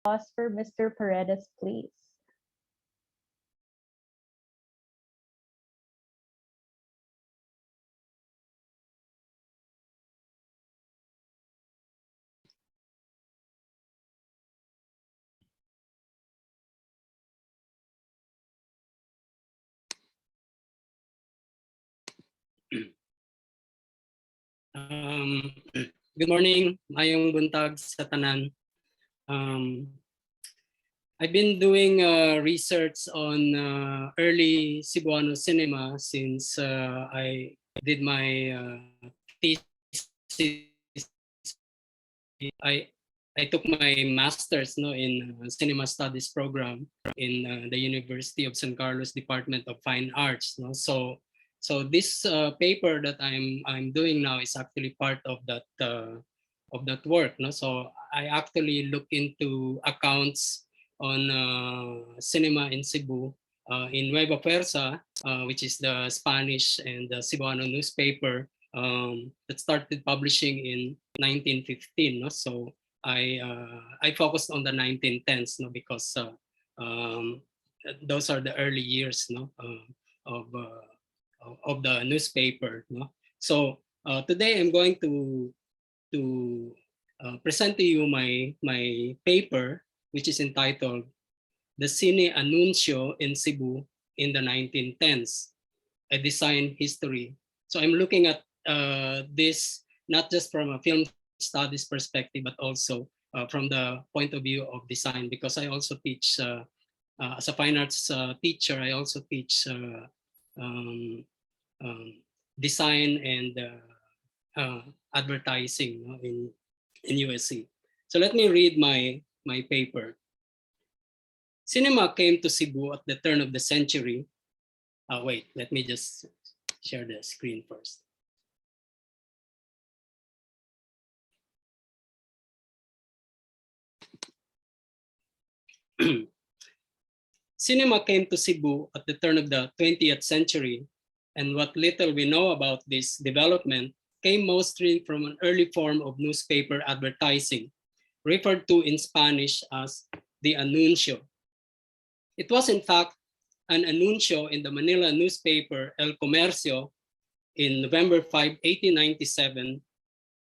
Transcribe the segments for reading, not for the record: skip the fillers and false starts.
Pause for Mr. Paredes, please. Um, Good morning, mayong buntag sa tanan. Um, I've been doing research on early Cebuano cinema since I did my thesis. I I took my master's in cinema studies program in the University of San Carlos Department of Fine Arts. So this paper that I'm doing now is actually part of that work. No, so I actually look into accounts on cinema in Cebu in Nueva Fuerza, which is the Spanish and the Cebuano newspaper that started publishing in 1915. No? So I focused on the 1910s, no, because um, those are the early years, no, of the newspaper. No? So today I'm going to present to you my paper, which is entitled "The Cine Anuncio in Cebu in the 1910s: A Design History." So I'm looking at this not just from a film studies perspective, but also from the point of view of design, because I also teach as a fine arts teacher. I also teach um, um, design and advertising, no, in USC. So let me read my paper. Cinema came to Cebu at the turn of the century. Wait, let me just share the screen first. Cinema came to Cebu at the turn of the 20th century, and what little we know about this development came mostly from an early form of newspaper advertising, referred to in Spanish as the anuncio. It was in fact an anuncio in the Manila newspaper El Comercio in November 5, 1897,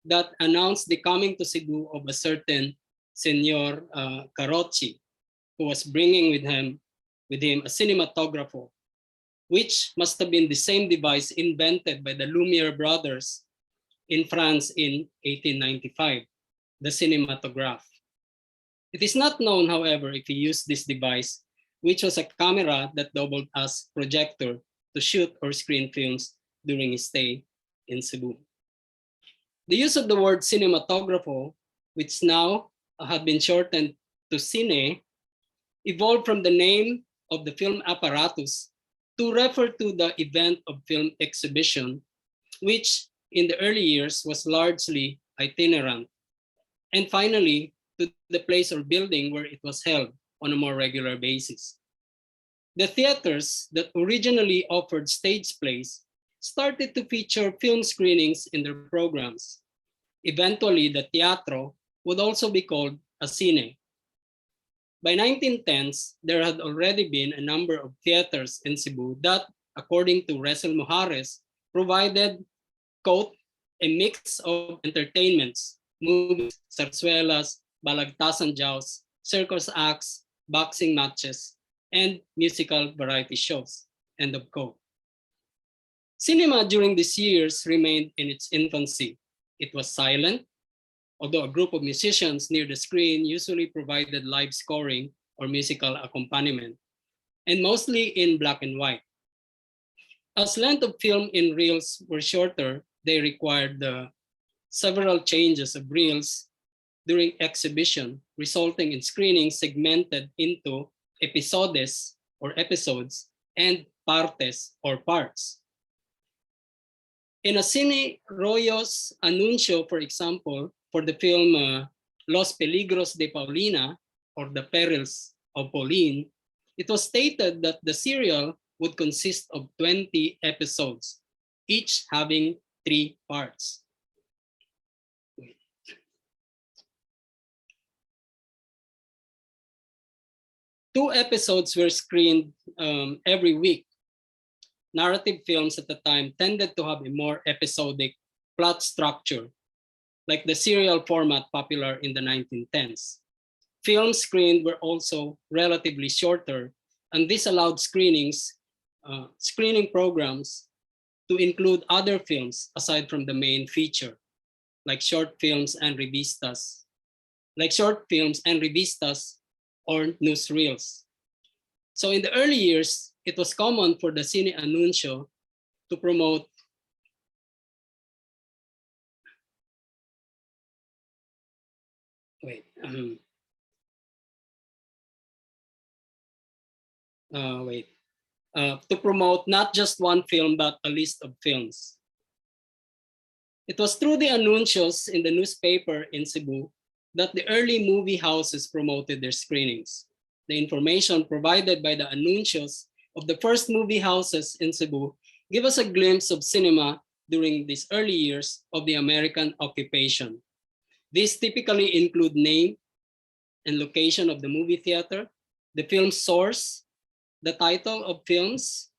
that announced the coming to Cebu of a certain Senor Carochi, who was bringing with him a cinematographer, which must have been the same device invented by the Lumiere brothers in France in 1895, the cinematograph. It is not known, however, if he used this device, which was a camera that doubled as projector to shoot or screen films during his stay in Cebu. The use of the word cinematographo, which now had been shortened to cine, evolved from the name of the film apparatus to refer to the event of film exhibition, which in the early years was largely itinerant, and finally to the place or building where it was held on a more regular basis. The theaters that originally offered stage plays started to feature film screenings in their programs. Eventually, the teatro would also be called a cine. By 1910s, there had already been a number of theaters in Cebu that, according to Resel Mojares, provided, quote, a mix of entertainments, movies, zarzuelas, balagtasan jows, circus acts, boxing matches, and musical variety shows, end of quote. Cinema during these years remained in its infancy. It was silent, although a group of musicians near the screen usually provided live scoring or musical accompaniment, and mostly in black and white. As length of film in reels were shorter, they required the several changes of reels during exhibition, resulting in screenings segmented into episodes or episodes and partes or parts. In a Cine Royos Anuncio, for example, for the film Los Peligros de Paulina, or The Perils of Pauline, it was stated that the serial would consist of 20 episodes, each having 3 parts. 2 episodes were screened every week. Narrative films at the time tended to have a more episodic plot structure, like the serial format popular in the 1910s. Films screened were also relatively shorter, and this allowed screening programs to include other films aside from the main feature, like short films and revistas, or newsreels. So in the early years, it was common for the Cine Anuncio to promote to promote not just one film, but a list of films. It was through the anuncios in the newspaper in Cebu that the early movie houses promoted their screenings. The information provided by the anuncios of the first movie houses in Cebu give us a glimpse of cinema during these early years of the American occupation. These typically include name and location of the movie theater, the film source, the title of films,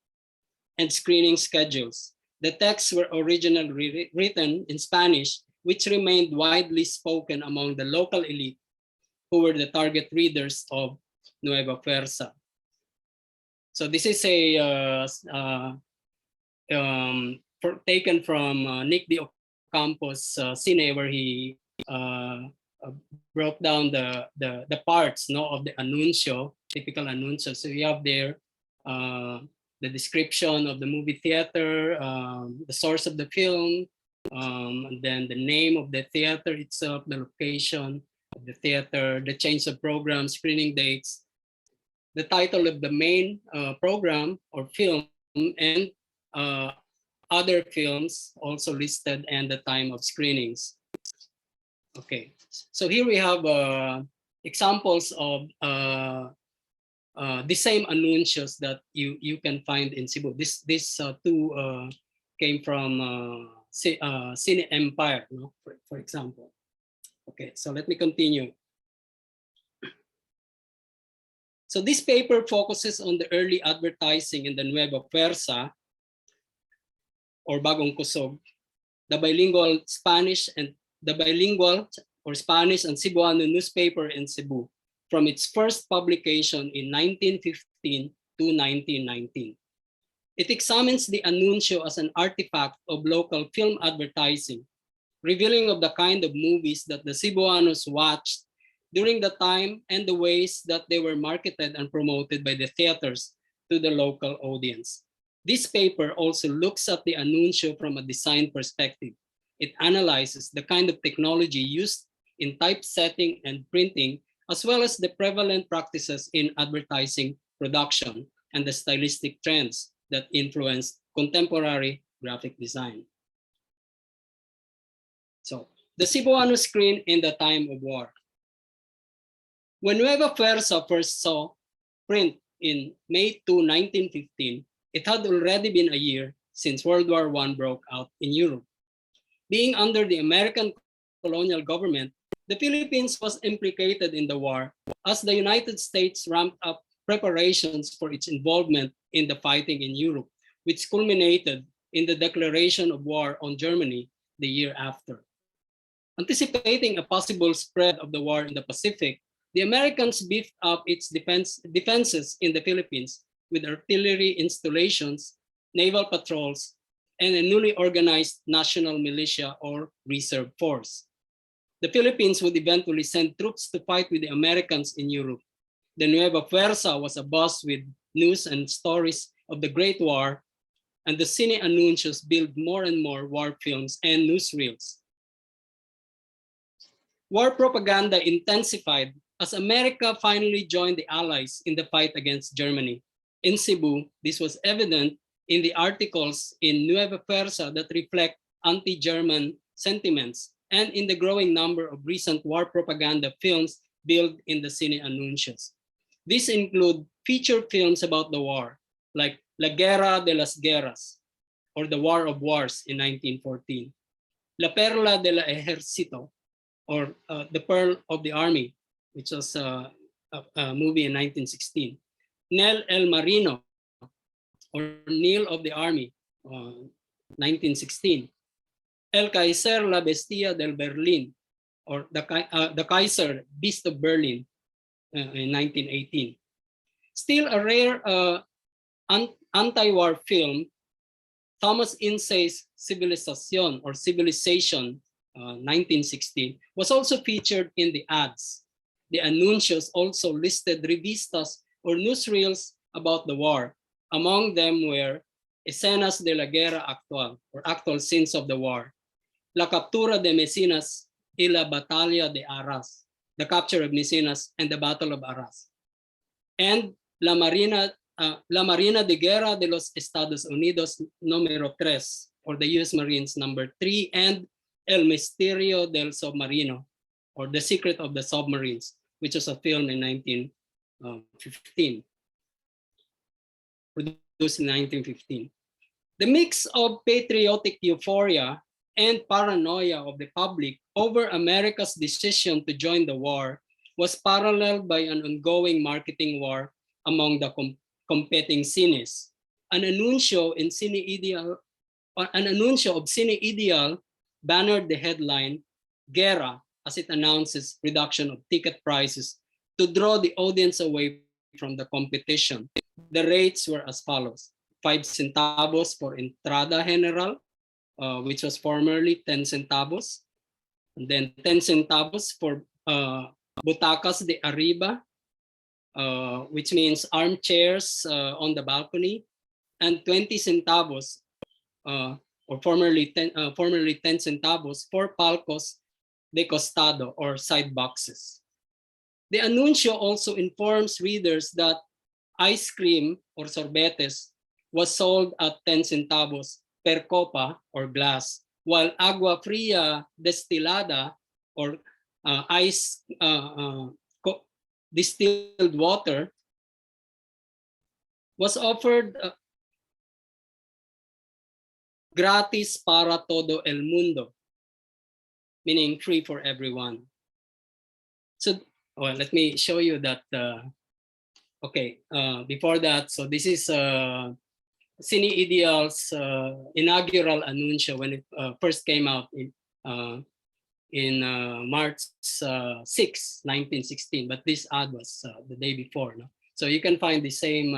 and screening schedules. The texts were originally written in Spanish, which remained widely spoken among the local elite, who were the target readers of Nueva Fuerza. So this is taken from Nick de Ocampo's Cine, where he broke down the parts of the anuncio, typical anuncio. So you have there the description of the movie theater, the source of the film, and then the name of the theater itself, the location of the theater, the change of program, screening dates, the title of the main program or film, and other films also listed, and the time of screenings. Okay, so here we have examples of the same anuncios that you can find in Cebu. This two came from Cine Empire, for example. Okay, so let me continue. So this paper focuses on the early advertising in the Nueva Fuerza, or Bagong Kusog, the bilingual Spanish and Cebuano newspaper in Cebu, from its first publication in 1915 to 1919. It examines the anuncio as an artifact of local film advertising, revealing of the kind of movies that the Cebuanos watched during the time and the ways that they were marketed and promoted by the theaters to the local audience. This paper also looks at the anuncio from a design perspective. It analyzes the kind of technology used in typesetting and printing, as well as the prevalent practices in advertising production and the stylistic trends that influenced contemporary graphic design. So, the Cebuano screen in the time of war. When Nueva Fuerza first saw print in May 2, 1915, it had already been a year since World War I broke out in Europe. Being under the American colonial government, the Philippines was implicated in the war as the United States ramped up preparations for its involvement in the fighting in Europe, which culminated in the declaration of war on Germany the year after. Anticipating a possible spread of the war in the Pacific, the Americans beefed up its defenses in the Philippines with artillery installations, naval patrols, and a newly organized national militia or reserve force. The Philippines would eventually send troops to fight with the Americans in Europe. The Nueva Fuerza was abuzz with news and stories of the Great War, and the Cine Anuncios built more and more war films and newsreels. War propaganda intensified as America finally joined the Allies in the fight against Germany. In Cebu, this was evident in the articles in Nueva Fuerza that reflect anti-German sentiments, and in the growing number of recent war propaganda films built in the Cine Anuncios. These include feature films about the war, like La Guerra de las Guerras, or The War of Wars in 1914, La Perla del Ejército, or The Pearl of the Army, which was movie in 1916. Nel El Marino, or Neil of the Army, 1916. El Kaiser La Bestia del Berlin, or the Kaiser Beast of Berlin, in 1918. Still a rare anti-war film, Thomas Insay's Civilization, or Civilization, 1916, was also featured in the ads. The anuncios also listed revistas or newsreels about the war. Among them were Escenas de la Guerra Actual, or Actual Scenes of the War, La Captura de Mesinas y la Batalla de Arras, the capture of Mesinas and the Battle of Arras, and La Marina de Guerra de los Estados Unidos número 3, or the US Marines number 3, and El Misterio del Submarino, or The Secret of the Submarines, which was a film in 1915, produced in 1915. The mix of patriotic euphoria and paranoia of the public over America's decision to join the war was paralleled by an ongoing marketing war among the competing cines. An anuncio of Cine Ideal bannered the headline "Guerra" as it announces reduction of ticket prices to draw the audience away from the competition. The rates were as follows: 5 centavos for entrada general, which was formerly 10 centavos, and then 10 centavos for butacas de arriba, which means armchairs on the balcony, and 20 centavos, or formerly 10 centavos for palcos de costado, or side boxes. The anuncio also informs readers that ice cream, or sorbetes, was sold at 10 centavos per copa, or glass, while agua fria destilada, or distilled water, was offered gratis para todo el mundo, meaning free for everyone. So, well, let me show you that. Before that, so this is Cine Ideal's inaugural anuncio when it first came out in March 6, 1916. But this ad was the day before. No? So you can find the same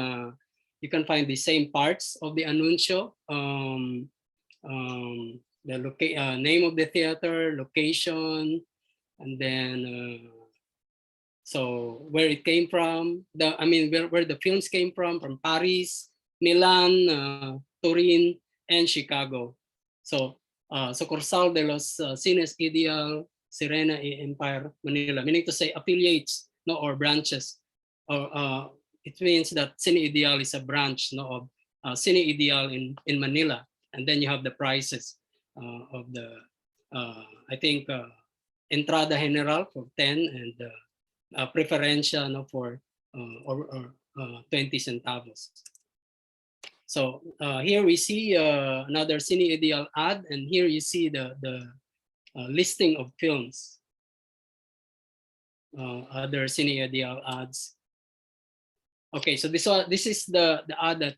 parts of the anuncio. The name of the theater, location, and then so where it came from, where the films came from Paris, Milan, Turin, and Chicago. So Sucursal de los Cines Ideal, Sirena y Empire, Manila, meaning to say affiliates, no, or branches. Or it means that Cine Ideal is a branch, no, of Cine Ideal in Manila. And then you have the prices of the, I think, Entrada General for 10 and Preferencia, no, for 20 centavos. So here we see another Cine Ideal ad, and here you see the listing of films. Other Cine Ideal ads. Okay, so this is the ad that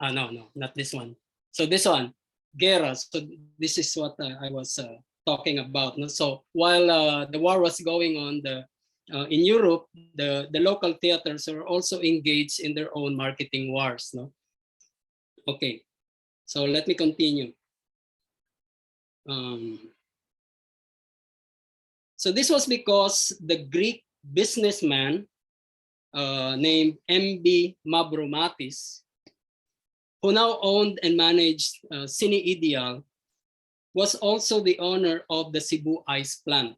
no, not this one. So this one, Guerra. So this is what I was talking about. No? So while the war was going on, in Europe, the local theaters are also engaged in their own marketing wars. No? Okay, so let me continue. So this was because the Greek businessman named M.B. Mavromatis, who now owned and managed Cine Ideal, was also the owner of the Cebu Ice Plant.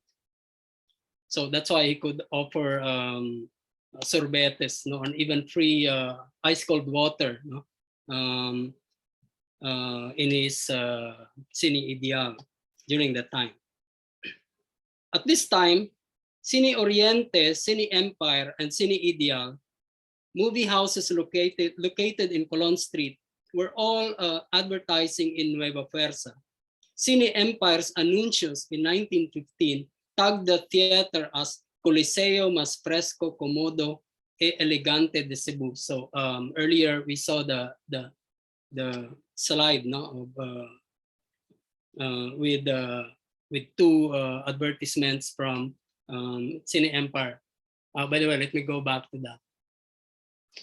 So that's why he could offer sorbetes, no, and even free ice cold water, no, in his Cine Ideal during that time. At this time, Cine Oriente, Cine Empire, and Cine Ideal, movie houses located in Colon Street, were all advertising in Nueva Fuerza. Cine Empire's anuncios in 1915 tagged the theater as Coliseo mas fresco, comodo, e elegante de Cebu. So earlier we saw the slide, no, of with two advertisements from Cine Empire. By the way, let me go back to that.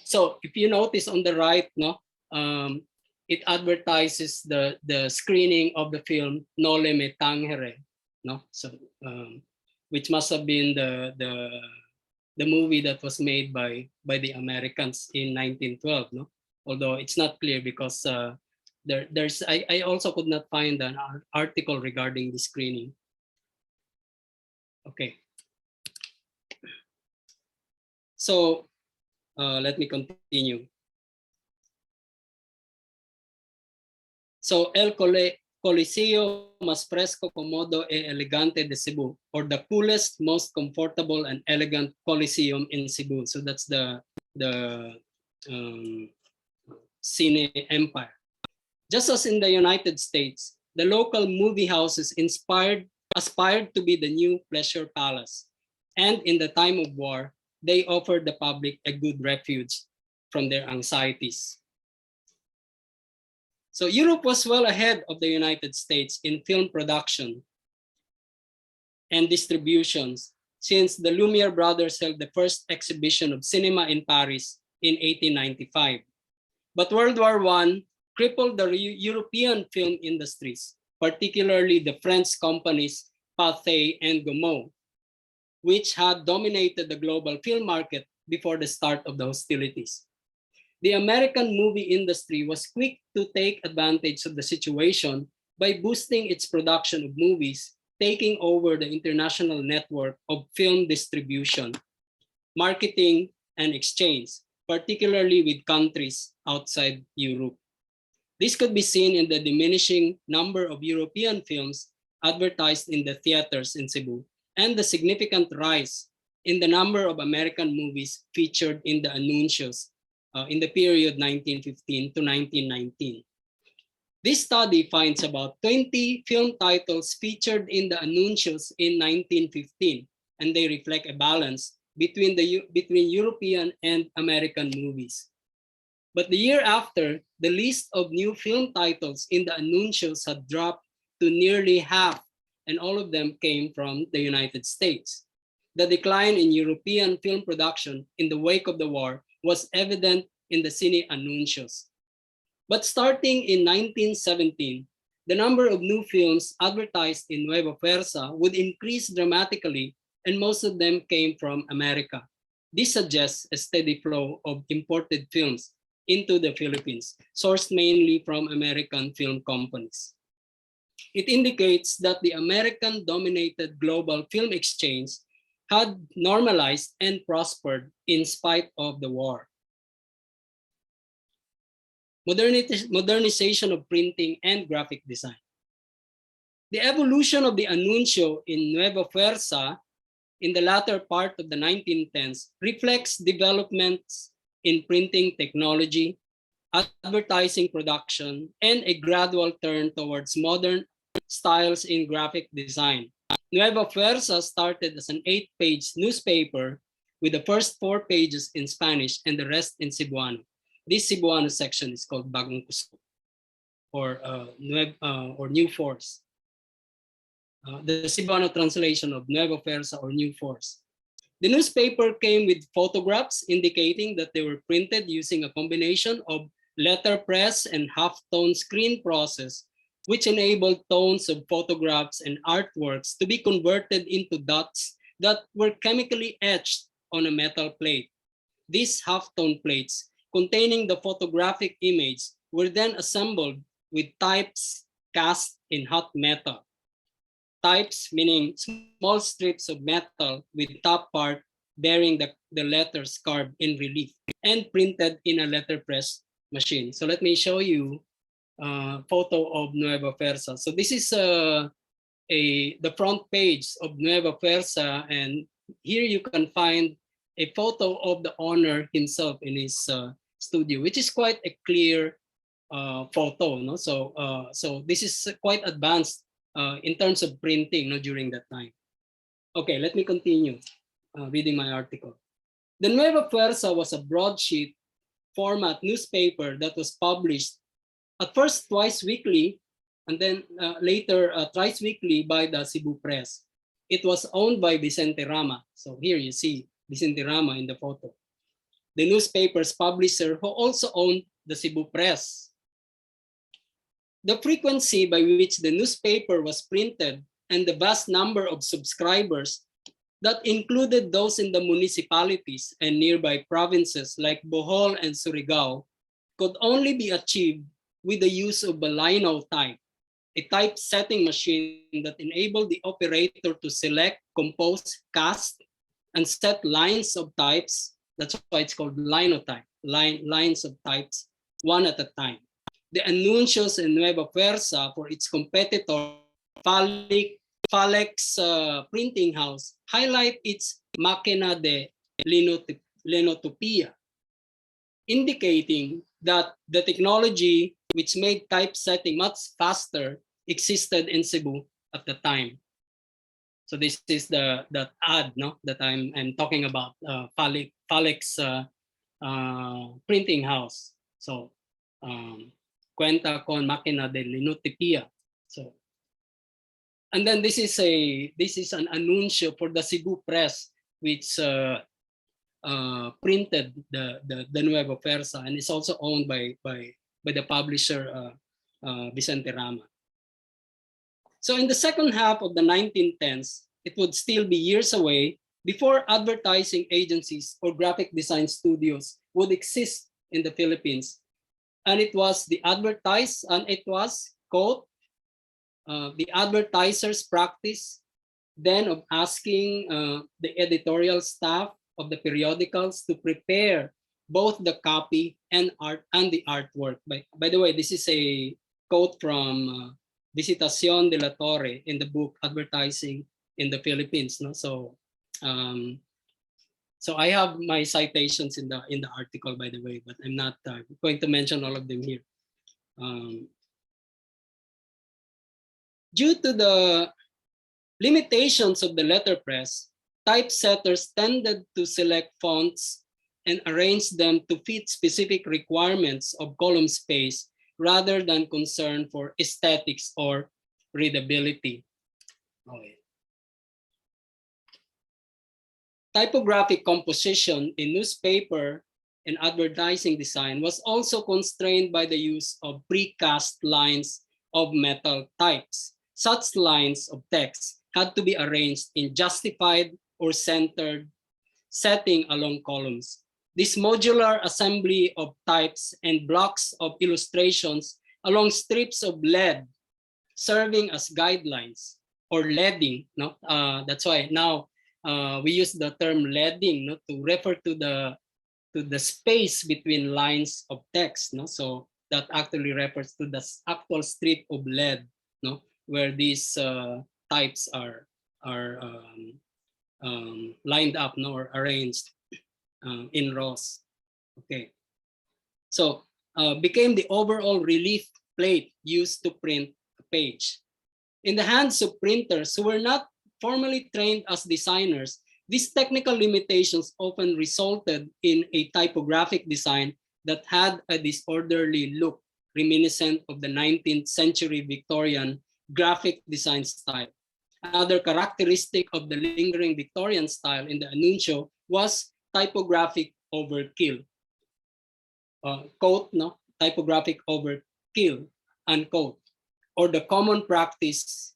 So if you notice on the right, no, it advertises the screening of the film Nole Me Tangere, no, so which must have been the movie that was made by the Americans in 1912, no, although it's not clear because I also could not find an article regarding the screening. Okay. So let me continue. So Coliseo mas fresco, comodo, e elegante de Cebu, or the coolest, most comfortable and elegant Coliseum in Cebu. So that's the Cine Empire. Just as in the United States, the local movie houses aspired to be the new pleasure palace. And in the time of war, they offered the public a good refuge from their anxieties. So Europe was well ahead of the United States in film production and distributions since the Lumiere brothers held the first exhibition of cinema in Paris in 1895. But World War I crippled the European film industries, particularly the French companies Pathé and Gaumont, which had dominated the global film market before the start of the hostilities. The American movie industry was quick to take advantage of the situation by boosting its production of movies, taking over the international network of film distribution, marketing, and exchange, particularly with countries outside Europe. This could be seen in the diminishing number of European films advertised in the theaters in Cebu and the significant rise in the number of American movies featured in the anuncios in the period 1915 to 1919. This study finds about 20 film titles featured in the anuncios in 1915, and they reflect a balance between European and American movies. But the year after, the list of new film titles in the anuncios had dropped to nearly half, and all of them came from the United States. The decline in European film production in the wake of the war was evident in the cine anuncios. But starting in 1917, the number of new films advertised in Nueva Fuerza would increase dramatically, and most of them came from America. This suggests a steady flow of imported films into the Philippines, sourced mainly from American film companies. It indicates that the American-dominated global film exchange had normalized and prospered in spite of the war. Modernization of printing and graphic design. The evolution of the anuncio in Nueva Fuerza in the latter part of the 1910s reflects developments in printing technology, advertising production, and a gradual turn towards modern styles in graphic design. Nueva Fuerza started as an 8-page newspaper with the first 4 pages in Spanish and the rest in Cebuano. This Cebuano section is called Bagong Cusco, or New Force. The Cebuano translation of Nueva Fuerza or New Force. The newspaper came with photographs indicating that they were printed using a combination of letterpress and half-tone screen process, which enabled tones of photographs and artworks to be converted into dots that were chemically etched on a metal plate. These half-tone plates containing the photographic image were then assembled with types cast in hot metal. Types meaning small strips of metal with top part bearing the letters carved in relief and printed in a letterpress machine. So let me show you a photo of Nueva Fuerza. So this is the front page of Nueva Fuerza, and here you can find a photo of the owner himself in his studio, which is quite a clear photo. No? So this is quite advanced in terms of printing, no, during that time. Okay, let me continue reading my article. The Nueva Fuerza was a broadsheet format newspaper that was published at first twice weekly and then later thrice weekly by the Cebu Press. It was owned by Vicente Rama. So here you see Vicente Rama in the photo. The newspaper's publisher who also owned the Cebu Press. The frequency by which the newspaper was printed and the vast number of subscribers that included those in the municipalities and nearby provinces like Bohol and Surigao could only be achieved with the use of a linotype, a typesetting machine that enabled the operator to select, compose, cast, and set lines of types. That's why it's called linotype, lines of types, one at a time. The anuncios in Nueva Fuerza for its competitor, Falex Printing House, highlight its Máquina de Linotopía, indicating that the technology which made typesetting much faster existed in Cebu at the time. So this is the ad that I'm talking about, Falex Printing House. So cuenta con máquina de linotipia. So, and then this is an anuncio for the Cebu Press, which printed the Nueva Fuerza, and is also owned by the publisher Vicente Rama. So in the second half of the 1910s, it would still be years away before advertising agencies or graphic design studios would exist in the Philippines. And it was the the advertiser's practice then of asking the editorial staff of the periodicals to prepare both the copy and the artwork. By the way, this is a quote from Visitación de la Torre in the book Advertising in the Philippines. No? So I have my citations in the article, by the way, but I'm not going to mention all of them here. Due to the limitations of the letterpress, typesetters tended to select fonts and arrange them to fit specific requirements of column space rather than concern for aesthetics or readability. Okay. Typographic composition in newspaper and advertising design was also constrained by the use of precast lines of metal types. Such lines of text had to be arranged in justified or centered setting along columns. This modular assembly of types and blocks of illustrations along strips of lead serving as guidelines or leading. No? That's why now we use the term leading to refer to the space between lines of text. No? So that actually refers to the actual strip of lead, no? Where these types are lined up, no? Or arranged in rows. Okay, so became the overall relief plate used to print a page. In the hands of printers who were not formally trained as designers, these technical limitations often resulted in a typographic design that had a disorderly look reminiscent of the 19th century Victorian graphic design style. Another characteristic of the lingering Victorian style in the Anuncio was typographic overkill. Quote, no? Typographic overkill, unquote. Or the common practice,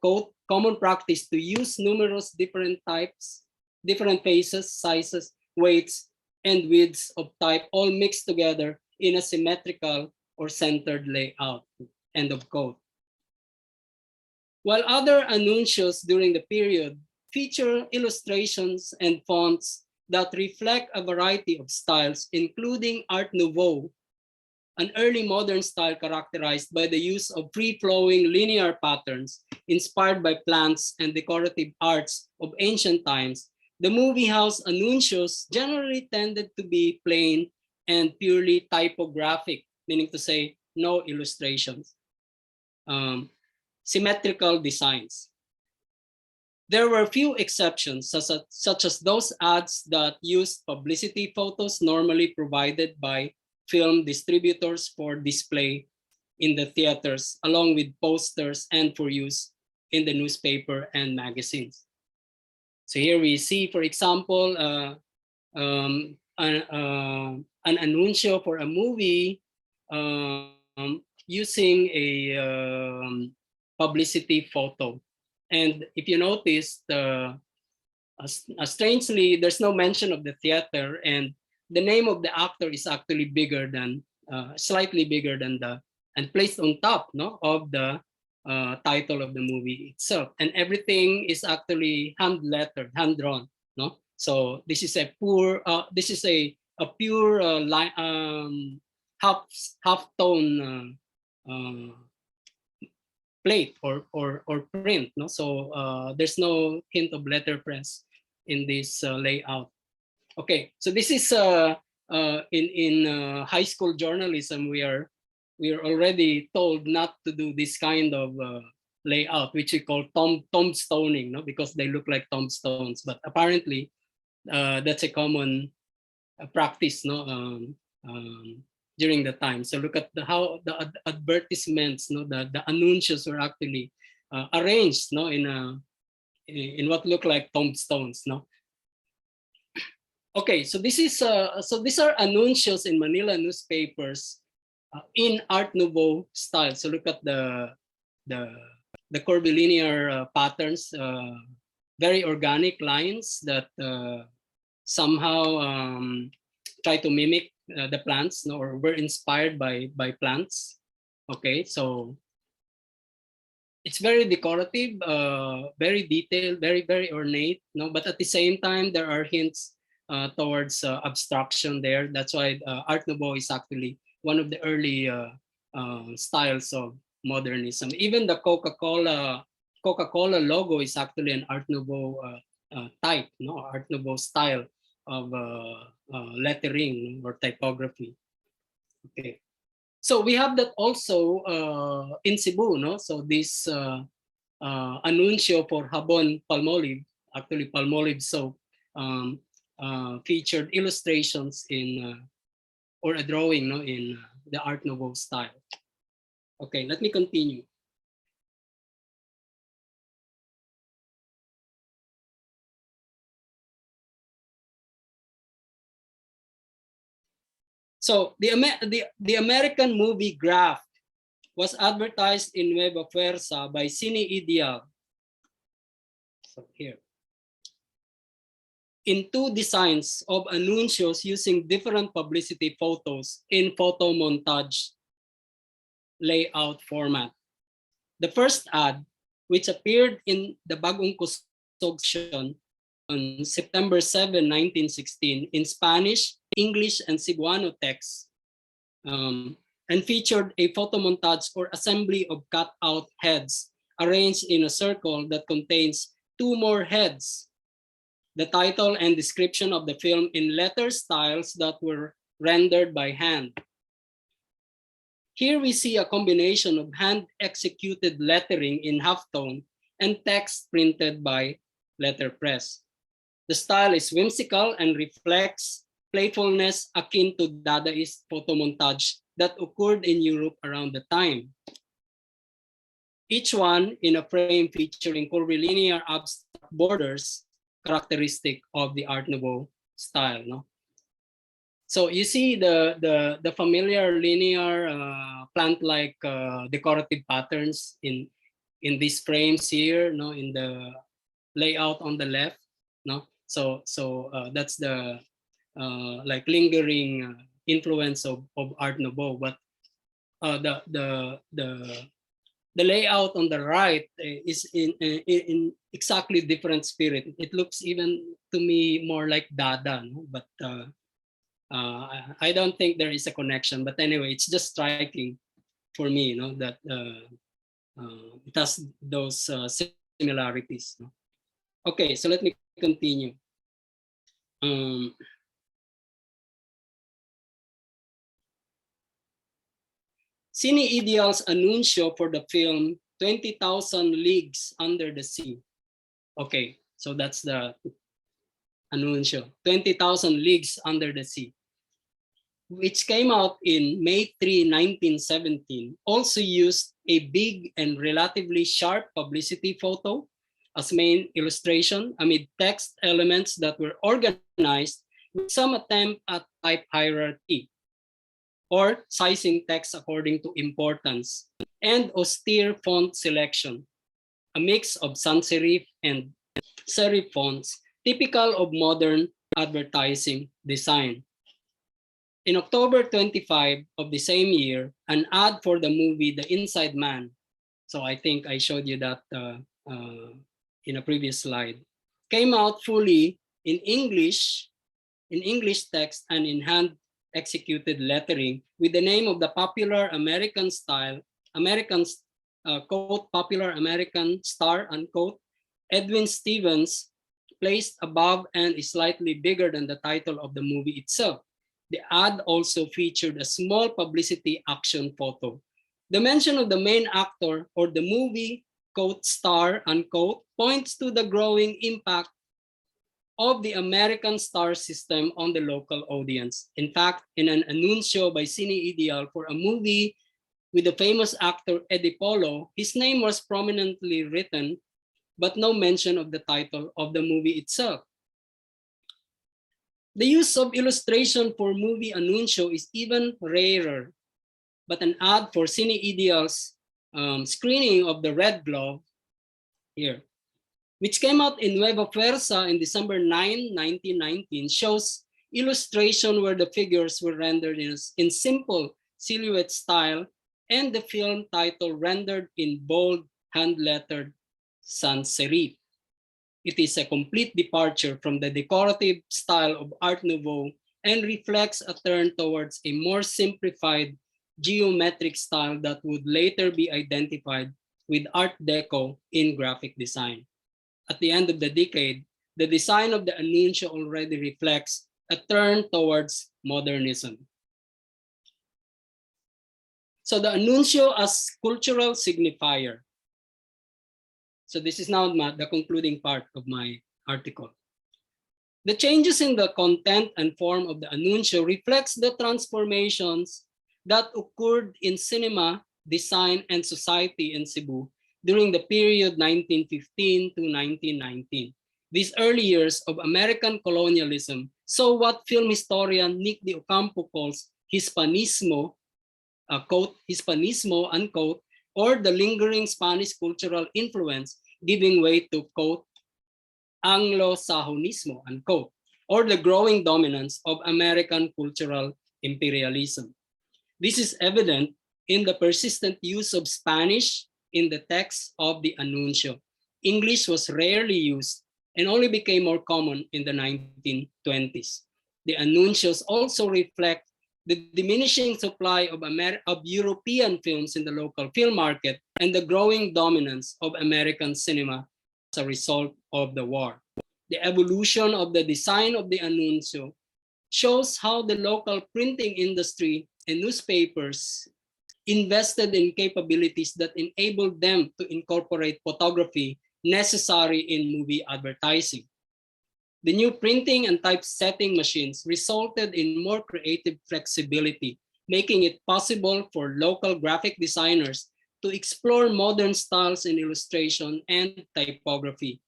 quote, common practice to use numerous different types, different faces, sizes, weights, and widths of type all mixed together in a symmetrical or centered layout, end of quote. While other anuncios during the period feature illustrations and fonts that reflect a variety of styles, including Art Nouveau, an early modern style characterized by the use of free-flowing linear patterns inspired by plants and decorative arts of ancient times, the movie house anuncios generally tended to be plain and purely typographic, meaning to say no illustrations. Symmetrical designs. There were few exceptions, such as those ads that used publicity photos normally provided by film distributors for display in the theaters, along with posters and for use in the newspaper and magazines. So here we see, for example, an anuncio for a movie using a publicity photo. And if you notice, strangely, there's no mention of the theater, and the name of the actor is actually bigger than, slightly bigger than and placed on top, no, of the title of the movie itself. And everything is actually hand lettered, hand drawn, no. So this is a poor, this is a pure half tone plate or print, no. So there's no hint of letterpress in this layout. Okay, so this is in high school journalism, we are already told not to do this kind of layout, which we call tombstoning, no, because they look like tombstones. But apparently, that's a common practice, no, during the time. So look at how the advertisements, no, the anuncios were actually arranged, no, in what look like tombstones, no. Okay, so this is so these are anuncios in Manila newspapers in Art Nouveau style. So look at the curvilinear patterns, very organic lines that somehow try to mimic the plants, no, or were inspired by plants. Okay, so it's very decorative, very detailed, very ornate, no, but at the same time there are hints towards abstraction there. That's why Art Nouveau is actually one of the early styles of modernism. Even the Coca-Cola logo is actually an Art Nouveau type, no, Art Nouveau style of lettering or typography. Okay, so we have that also in Cebu, no. So this anuncio for Habon Palmolive, actually Palmolive soap, featured illustrations in or a drawing, no, in the Art Nouveau style. Okay, let me continue. So the American movie Graft was advertised in Nueva Fuerza by Cine Ideal. So here, in two designs of anuncios using different publicity photos in photo montage layout format. The first ad, which appeared in the Bagong Kusog section on September 7, 1916 in Spanish, English, and Cebuano text, and featured a photo montage or assembly of cut-out heads arranged in a circle that contains two more heads. The title and description of the film in letter styles that were rendered by hand. Here we see a combination of hand-executed lettering in halftone and text printed by letterpress. The style is whimsical and reflects playfulness akin to Dadaist photomontage that occurred in Europe around the time. Each one in a frame featuring curvilinear abstract borders, characteristic of the Art Nouveau style, no? So you see the familiar linear plant-like decorative patterns in these frames here, no, in the layout on the left, no. So that's the like lingering influence of Art Nouveau, but the layout on the right is in exactly different spirit. It looks even to me more like Dada, no? But I don't think there is a connection. But anyway, it's just striking for me, you know, that it has those similarities. No? Okay, so let me continue. Cine Ideal's anuncio for the film 20,000 Leagues Under the Sea Okay, so that's the anunsyo. 20,000 Leagues Under the Sea, which came out in May 3, 1917, also used a big and relatively sharp publicity photo as main illustration amid text elements that were organized with some attempt at type hierarchy or sizing text according to importance, and austere font selection, a mix of sans serif and serif fonts typical of modern advertising design. In October 25 of the same year, an ad for the movie The Inside Man, so I think I showed you that in a previous slide, came out fully in English text and in hand executed lettering with the name of the popular American style, quote, popular American star, unquote, Edwin Stevens, placed above and is slightly bigger than the title of the movie itself. The ad also featured a small publicity action photo. The mention of the main actor or the movie, quote, star, unquote, points to the growing impact of the American star system on the local audience. In fact, in an anunsyo by Cine Ideal for a movie with the famous actor Eddie Polo, his name was prominently written, but no mention of the title of the movie itself. The use of illustration for movie anunsyo is even rarer, but an ad for Cine Ideal's screening of The Red Glove, here, which came out in Nueva Fuerza in December 9, 1919, shows illustration where the figures were rendered in simple silhouette style and the film title rendered in bold hand-lettered sans serif. It is a complete departure from the decorative style of Art Nouveau and reflects a turn towards a more simplified geometric style that would later be identified with Art Deco in graphic design. At the end of the decade, the design of the anunsyo already reflects a turn towards modernism. So the anunsyo as cultural signifier. So this is now the concluding part of my article. The changes in the content and form of the anunsyo reflects the transformations that occurred in cinema, design, and society in Cebu during the period 1915 to 1919. These early years of American colonialism saw what film historian Nick de Ocampo calls Hispanismo, quote, Hispanismo, unquote, or the lingering Spanish cultural influence giving way to, quote, Anglo-Sajonismo, unquote, or the growing dominance of American cultural imperialism. This is evident in the persistent use of Spanish in the text of the anunsyo. English was rarely used and only became more common in the 1920s. The anunsyos also reflect the diminishing supply of European films in the local film market and the growing dominance of American cinema as a result of the war. The evolution of the design of the anunsyo shows how the local printing industry and newspapers invested in capabilities that enabled them to incorporate photography necessary in movie advertising. The new printing and typesetting machines resulted in more creative flexibility, making it possible for local graphic designers to explore modern styles in illustration and typography.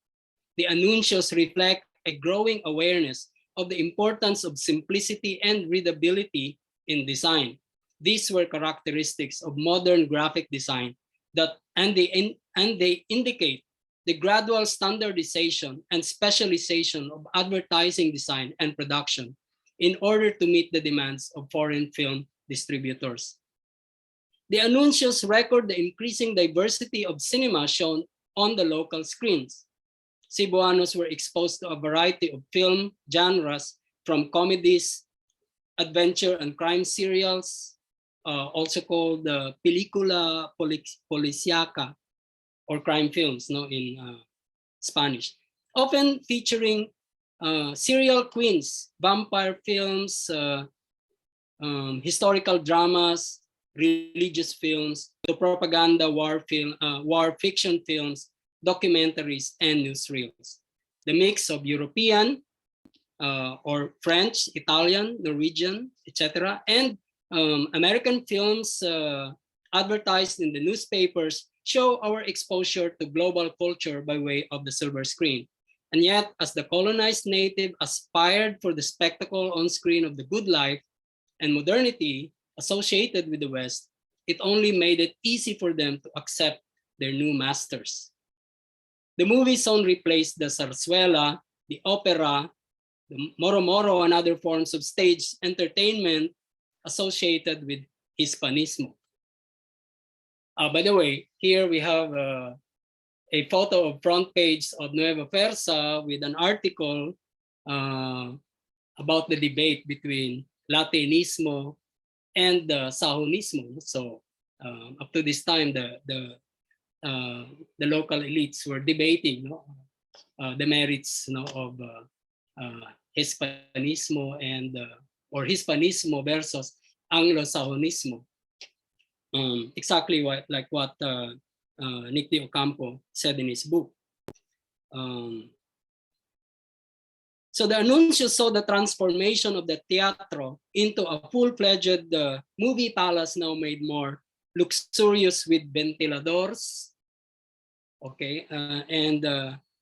The anunsyos reflect a growing awareness of the importance of simplicity and readability in design. These were characteristics of modern graphic design and they indicate the gradual standardization and specialization of advertising design and production in order to meet the demands of foreign film distributors. The anunsyos record the increasing diversity of cinema shown on the local screens. Cebuanos were exposed to a variety of film genres from comedies, adventure and crime serials, also called pelicula policíaca, or crime films, in Spanish, often featuring serial queens, vampire films, historical dramas, religious films, the propaganda war fiction films, documentaries, and newsreels. The mix of European or French, Italian, Norwegian, etc., and American films advertised in the newspapers show our exposure to global culture by way of the silver screen. And yet, as the colonized native aspired for the spectacle on screen of the good life and modernity associated with the West, it only made it easy for them to accept their new masters. The movie soon replaced the zarzuela, the opera, the moro-moro, and other forms of stage entertainment associated with Hispanismo. By the way, here we have a photo of front page of Nueva Versa with an article about the debate between Latinismo and Sahonismo. So up to this time, the local elites were debating the merits of Hispanismo and or Hispanismo versus Anglo-Sahonismo. Exactly like what Nick de Ocampo said in his book. So the Anuncios saw the transformation of the teatro into a full-fledged movie palace, now made more luxurious with ventiladors, okay, and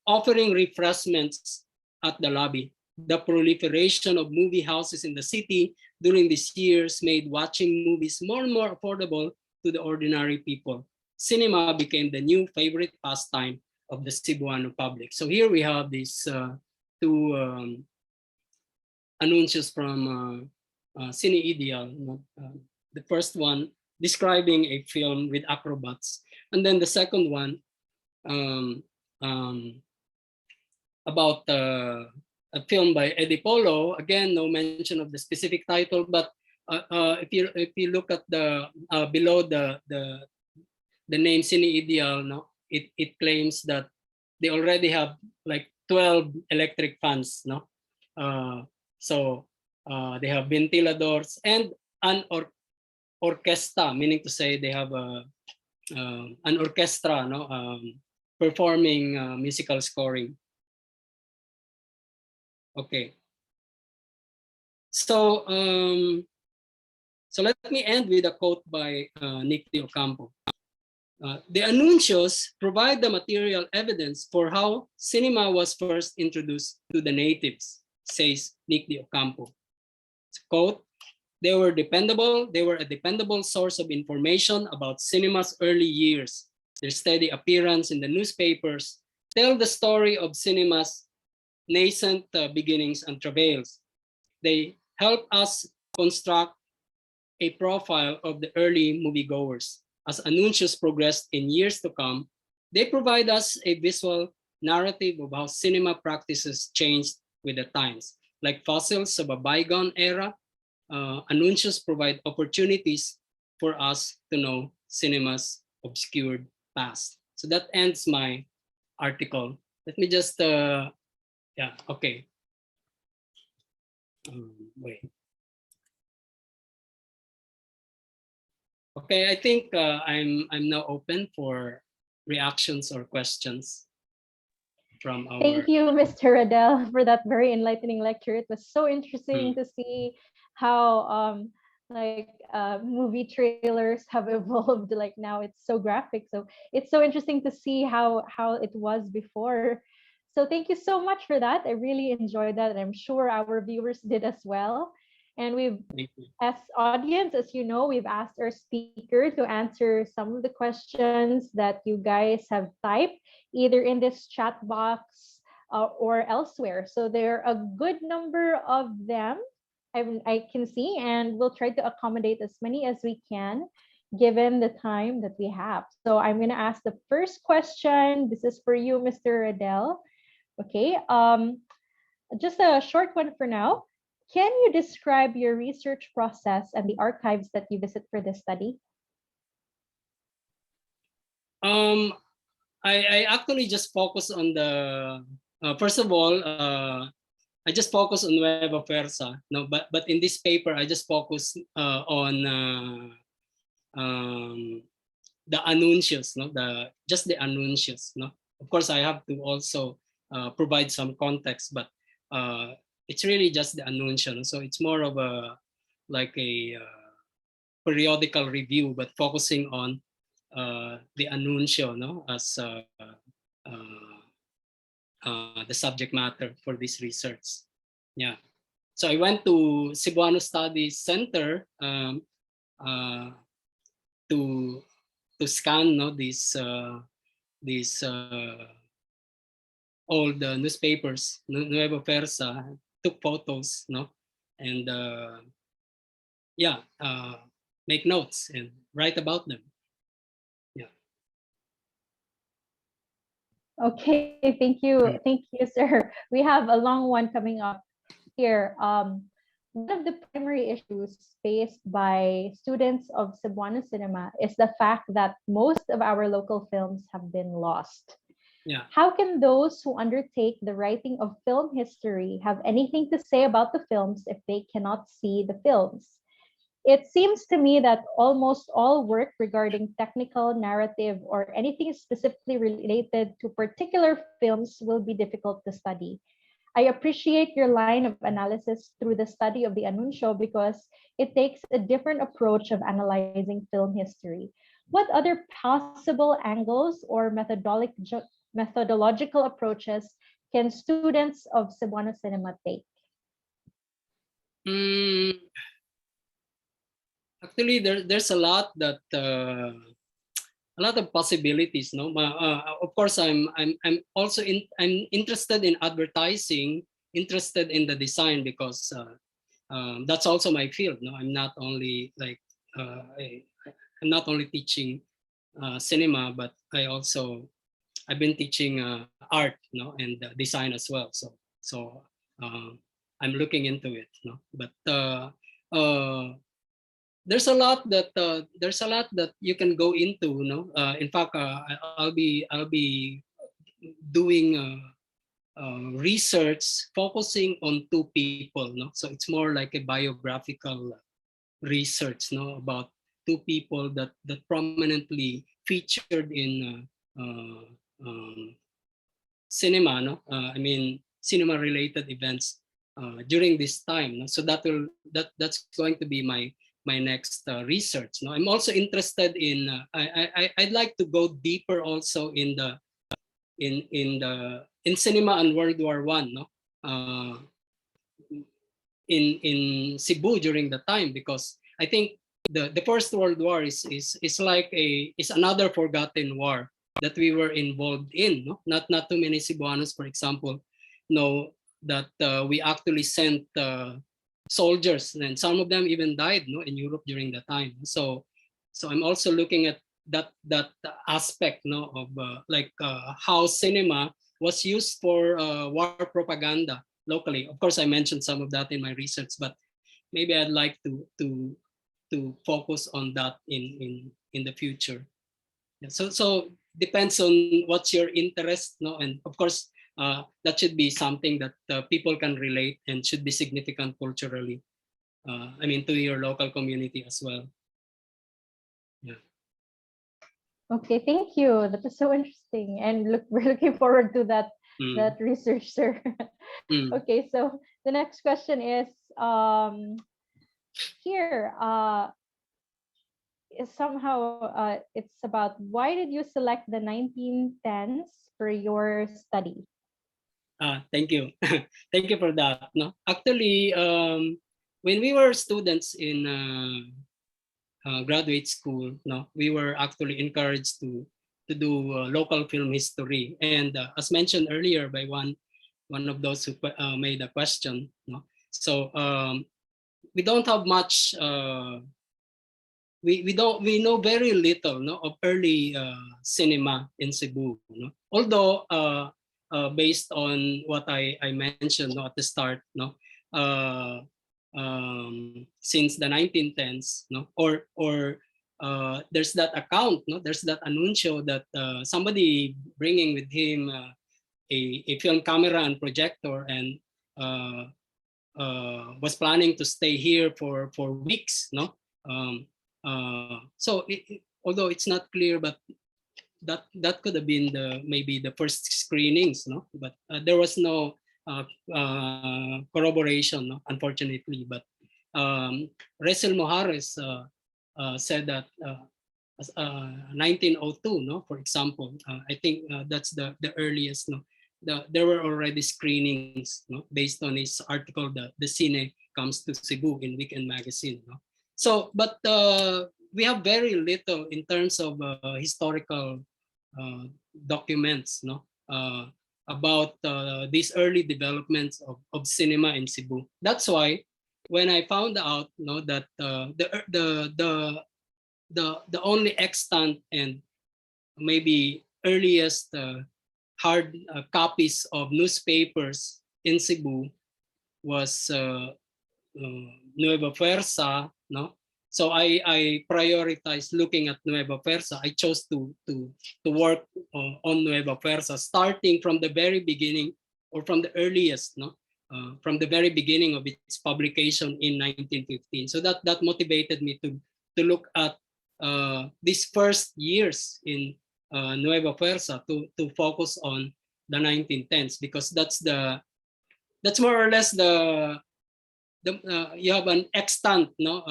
offering refreshments at the lobby. The proliferation of movie houses in the city during these years made watching movies more and more affordable to the ordinary people. Cinema became the new favorite pastime of the Cebuano public. So here we have these two anuncios from Cine Ideal. The first one describing a film with acrobats, and then the second one about a film by Eddie Polo. Again, no mention of the specific title, but if you look at the below the name Cine Ideal, no, it claims that they already have like 12 electric fans, no. So they have ventiladors and an orchestra, meaning to say they have an orchestra, no, performing musical scoring. Okay. So so let me end with a quote by Nick de Ocampo. The Anuncios provide the material evidence for how cinema was first introduced to the natives, says Nick de Ocampo. Quote, they were a dependable source of information about cinema's early years. Their steady appearance in the newspapers tell the story of cinema's nascent beginnings and travails. They help us construct a profile of the early moviegoers. As Anuncios progressed in years to come, they provide us a visual narrative of how cinema practices changed with the times. Like fossils of a bygone era, Anuncios provide opportunities for us to know cinema's obscured past. So that ends my article. Let me just, yeah, okay. Wait. Okay, I think I'm now open for reactions or questions from our. Thank you, Mr. Radel, for that very enlightening lecture. It was so interesting to see how movie trailers have evolved. Like now it's so graphic. So it's so interesting to see how it was before. So thank you so much for that. I really enjoyed that, and I'm sure our viewers did as well. And as audience, as you know, we've asked our speaker to answer some of the questions that you guys have typed, either in this chat box or elsewhere. So there are a good number of them I can see, and we'll try to accommodate as many as we can given the time that we have. So I'm going to ask the first question. This is for you, Mr. Radel. Okay, just a short one for now. Can you describe your research process and the archives that you visit for this study? I actually just focus on the first of all, I just focus on Nueva Versa. No, but in this paper, I just focus on the Anuncios, no, just the Anuncios, no. of course, I have to also provide some context, but it's really just the annunciation. So it's more of a like a periodical review, but focusing on the anuncio, no, as the subject matter for this research. Yeah. So I went to Cebuano Studies Center uh, to scan, no, these old newspapers, Nueva Persa, took photos, no, and yeah, make notes and write about them. Yeah. Okay, thank you, sir. We have a long one coming up here. One of the primary issues faced by students of Cebuano Cinema is the fact that most of our local films have been lost. Yeah. How can those who undertake the writing of film history have anything to say about the films if they cannot see the films? It seems to me that almost all work regarding technical narrative or anything specifically related to particular films will be difficult to study. I appreciate your line of analysis through the study of the Anuncio because it takes a different approach of analyzing film history. What other possible angles or methodological approaches can students of Cebuano Cinema take? Actually, there's a lot that a lot of possibilities. No, of course, I'm also I'm interested in advertising, interested in the design because that's also my field. No, I'm not only like I'm not only teaching cinema, but I've been teaching art, no, and design as well. So uh, I'm looking into it. No, but there's a lot that you can go into. No, in fact, I'll be doing research focusing on two people. No, so it's more like a biographical research. No, about two people that prominently featured in cinema. No, I mean cinema related events during this time. No? So that's going to be my next research. No, I'm also interested in. I'd like to go deeper also in the in cinema and World War One. No, in Cebu during the time, because I think the First World War is like is another forgotten war that we were involved in. No, not too many Cebuanos, for example, know that we actually sent soldiers, and some of them even died, no, in Europe during the time. So I'm also looking at that aspect, no, of like how cinema was used for war propaganda locally. Of course, I mentioned some of that in my research, but maybe I'd like to focus on that in the future. Yeah, so depends on what's your interest, no, and of course that should be something that people can relate and should be significant culturally. I mean, to your local community as well. Yeah. Okay, thank you. That was so interesting, and we're looking forward to that research, sir. Okay, so the next question is here. Is somehow it's about why did you select the 1910s for your study? Thank you. Thank you for that. No, actually, when we were students in graduate school, no, we were actually encouraged to do local film history. And as mentioned earlier by one of those who made a question, no, so we don't have much. We know very little, no, of early cinema in Cebu. No? Although based on what I mentioned, no, at the start, no, since the 1910s, no, or there's that account, no, there's that anuncio that somebody bringing with him a film camera and projector and was planning to stay here for weeks, no. So although it's not clear, but that could have been maybe the first screenings, no? But there was no corroboration, no? Unfortunately. But Resel Mojares said that 1902, no? For example, I think that's the earliest, no? There were already screenings, no? Based on his article, the Cine Comes to Cebu in Weekend Magazine, no? So, but we have very little in terms of historical documents, no, about these early developments of cinema in Cebu. That's why when I found out, no, that the only extant and maybe earliest hard copies of newspapers in Cebu was Nueva Fuerza, no. So I prioritized looking at Nueva Fuerza. I chose to work on Nueva Fuerza, starting from the very beginning, or from the earliest, no, from the very beginning of its publication in 1915. So that motivated me to look at these first years in Nueva Fuerza, to focus on the 1910s, because that's more or less you have an extant, no,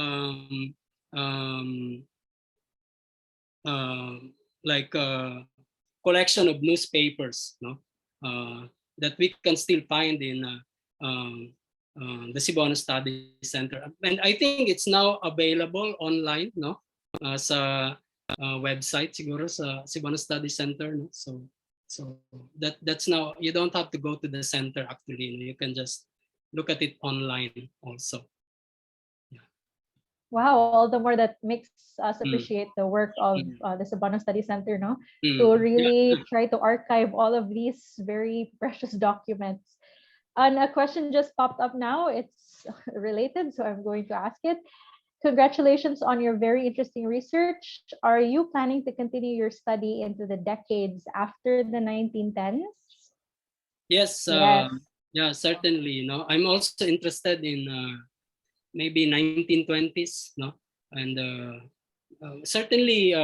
like collection of newspapers, no, that we can still find in the Cebuano Study Center, and I think it's now available online, no, sa website siguro sa Cebuano Study Center, no? So that's now, you don't have to go to the center actually, no? You can just look at it online also. Yeah. Wow, all the more that makes us appreciate the work of the Cebuano Study Center, no? To really try to archive all of these very precious documents. And a question just popped up now. It's related, so I'm going to ask it. Congratulations on your very interesting research. Are you planning to continue your study into the decades after the 1910s? Yes. Yes. Yeah, certainly. You know, I'm also interested in maybe 1920s, no, and certainly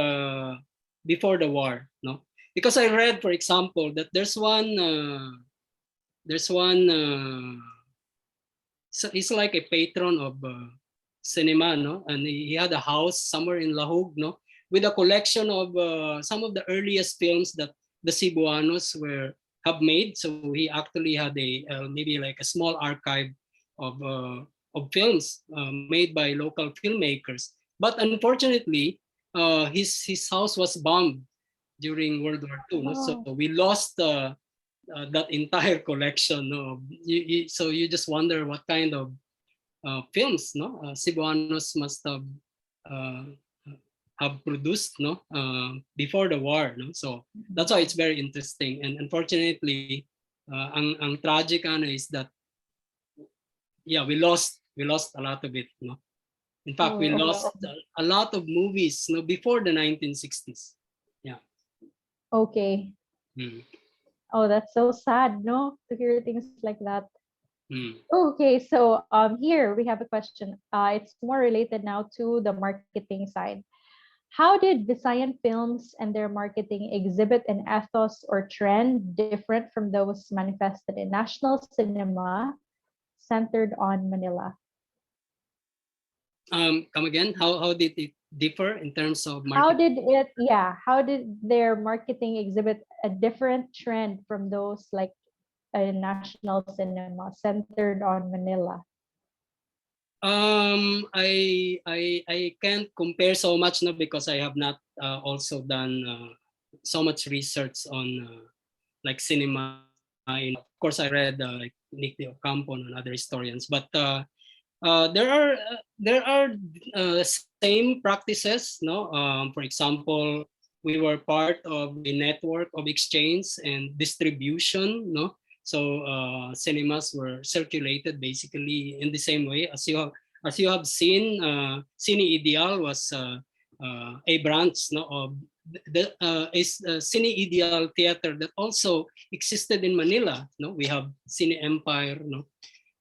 before the war, no, because I read, for example, that there's one. So he's like a patron of cinema, no, and he had a house somewhere in Lahug, no, with a collection of some of the earliest films that the Cebuanos have made. So he actually had a maybe like a small archive of films made by local filmmakers. But unfortunately, his house was bombed during World War II. No? So we lost that entire collection. No? So you just wonder what kind of films, no, Cebuanos must have produced, no, before the war, no. So that's why it's very interesting. And unfortunately, ang tragic ano is that, yeah, we lost a lot of it, no. In fact, we lost a lot of movies, no, before the 1960s. Yeah. Okay. Oh, that's so sad, no, to hear things like that. Okay, so here we have a question. It's more related now to the marketing side. How did Visayan films and their marketing exhibit an ethos or trend different from those manifested in national cinema centered on Manila? Come again? How did it differ in terms of marketing? How did their marketing exhibit a different trend from those like a national cinema centered on Manila? I can't compare so much, no, because I have not also done so much research on like cinema. Of course, I read like Nick de Ocampo and other historians, but there are same practices, no. For example, we were part of a network of exchange and distribution, no. So cinemas were circulated basically in the same way as you have seen. Cine Ideal was a branch, no, of the Cine Ideal Theater that also existed in Manila. No, we have Cine Empire. No,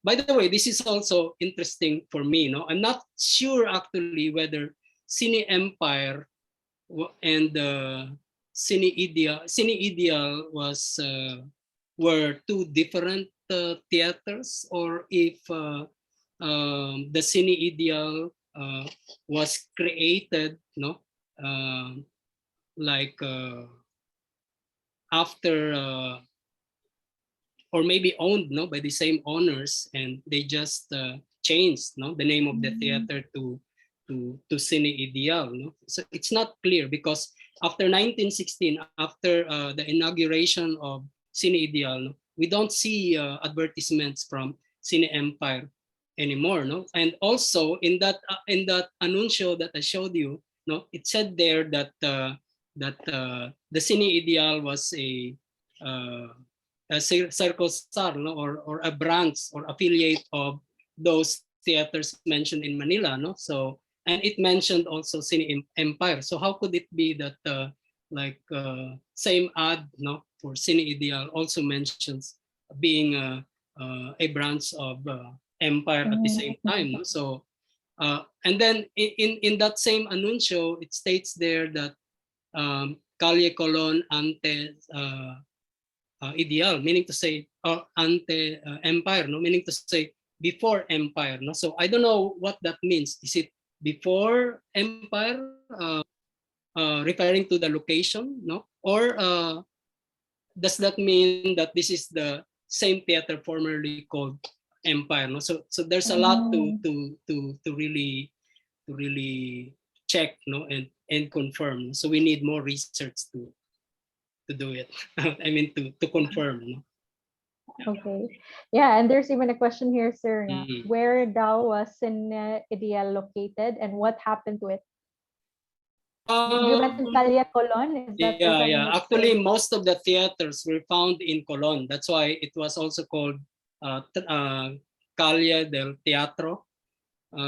by the way, this is also interesting for me. No, I'm not sure actually whether Cine Empire and Cine Ideal was were two different theaters, or if the Cine Ideal was created, no, like after or maybe owned, no, by the same owners, and they just changed, no, the name of the theater to Cine Ideal, no. So it's not clear, because after 1916, after the inauguration of Cine Ideal, no, we don't see advertisements from Cine Empire anymore, no. And also in that anunsio that I showed you, no, it said there that the Cine Ideal was a Circo Star, no, or a branch or affiliate of those theaters mentioned in Manila, no. So, and it mentioned also Cine Empire. So how could it be that same ad, no, for Cine Ideal also mentions being a branch of Empire at the same time, no? So and then in that same anunsio, it states there that Calle Colon ante Ideal, meaning to say ante Empire, no, meaning to say before Empire, no. So I don't know what that means. Is it before Empire, referring to the location, no, or does that mean that this is the same theater formerly called Empire, no? So there's a lot to really check, no, and confirm. So we need more research to do it. I mean to confirm, no? Okay. Yeah, and there's even a question here, sir. Mm. Where daw was Cine Ideal located and what happened to it? You mentioned Calle Colon. Is that Yeah. Actually, most of the theaters were found in Colon. That's why it was also called Calle del Teatro,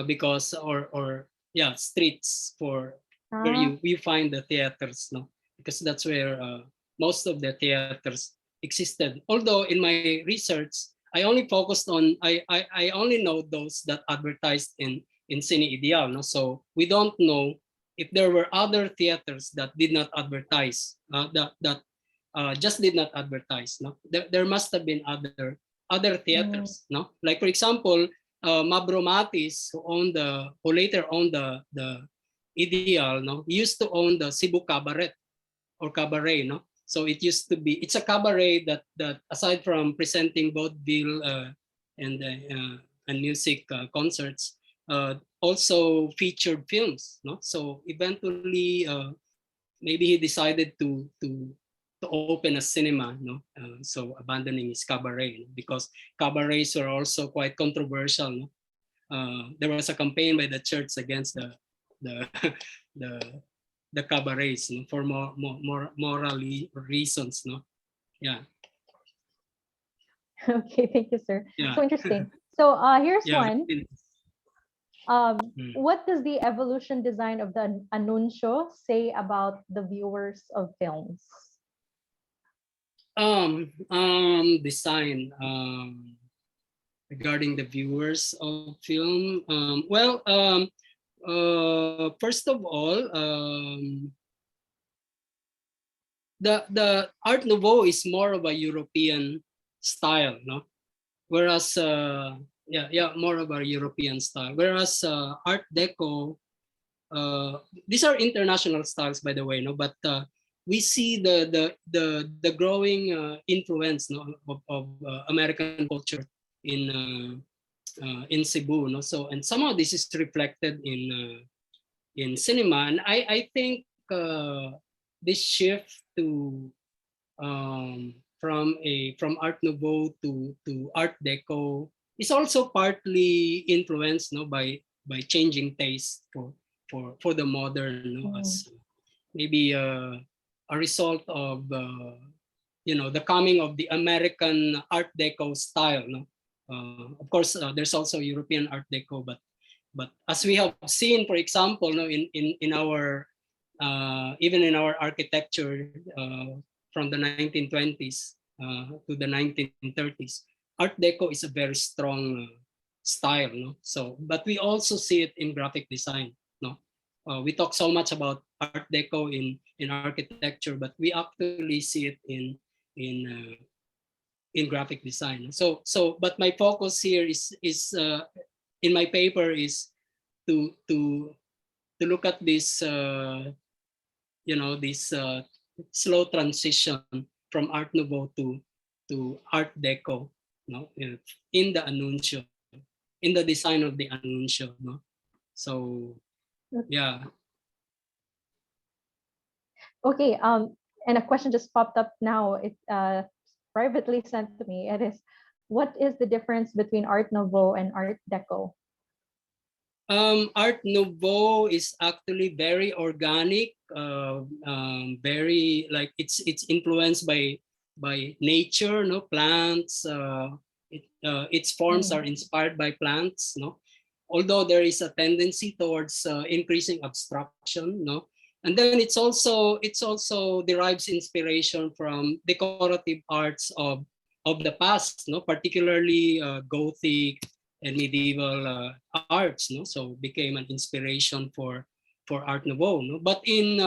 because or yeah, streets for where you find the theaters, no, because that's where most of the theaters existed. Although in my research, I only focused on I only know those that advertised in Cine Ideal, no. So we don't know if there were other theaters that did not advertise, that just did not advertise, no. There must have been other theaters, no. Like for example, Mabro Matis, who later owned the Ideal, no, used to own the Cebu Cabaret or Cabaret, no. So it's a cabaret that aside from presenting vaudeville and music concerts, also featured films, no. So eventually, maybe he decided to open a cinema, no. So abandoning his cabaret, no? Because cabarets are also quite controversial, no. There was a campaign by the church against the the the cabarets, no, for more morally reasons, no. Yeah. Okay, thank you, sir. Yeah. So interesting. So here's Yeah. one. What does the evolution design of the anunsio say about the viewers of films? Design regarding the viewers of film. First of all, the Art Nouveau is more of a European style, no? Whereas more of a European style. Whereas Art Deco, these are international styles, by the way, no? But we see the growing influence, no, of American culture in Cebu, no. So, and somehow this is reflected in cinema, and I think this shift to from Art Nouveau to Art Deco is also partly influenced, no, by changing taste for the modern, no, as maybe a result of the coming of the American Art Deco style, no. Of course, there's also European Art Deco, but as we have seen, for example, no, in our even in our architecture from the 1920s to the 1930s, Art Deco is a very strong style, no. So, but we also see it in graphic design, no. we talk so much about Art Deco in architecture, but we actually see it in graphic design. But my focus here is in my paper is to look at this this slow transition from Art Nouveau to Art Deco, in the Anunsio, in the design of the Anunsio, So yeah. Okay. And a question just popped up now. It privately sent to me. It is, what is the difference between Art Nouveau and Art Deco? Art Nouveau is actually very organic, very like it's influenced by nature, plants. Its forms are inspired by plants, Although there is a tendency towards increasing abstraction, And then it's also derives inspiration from decorative arts of the past, particularly Gothic and medieval arts, So became an inspiration for Art Nouveau, But in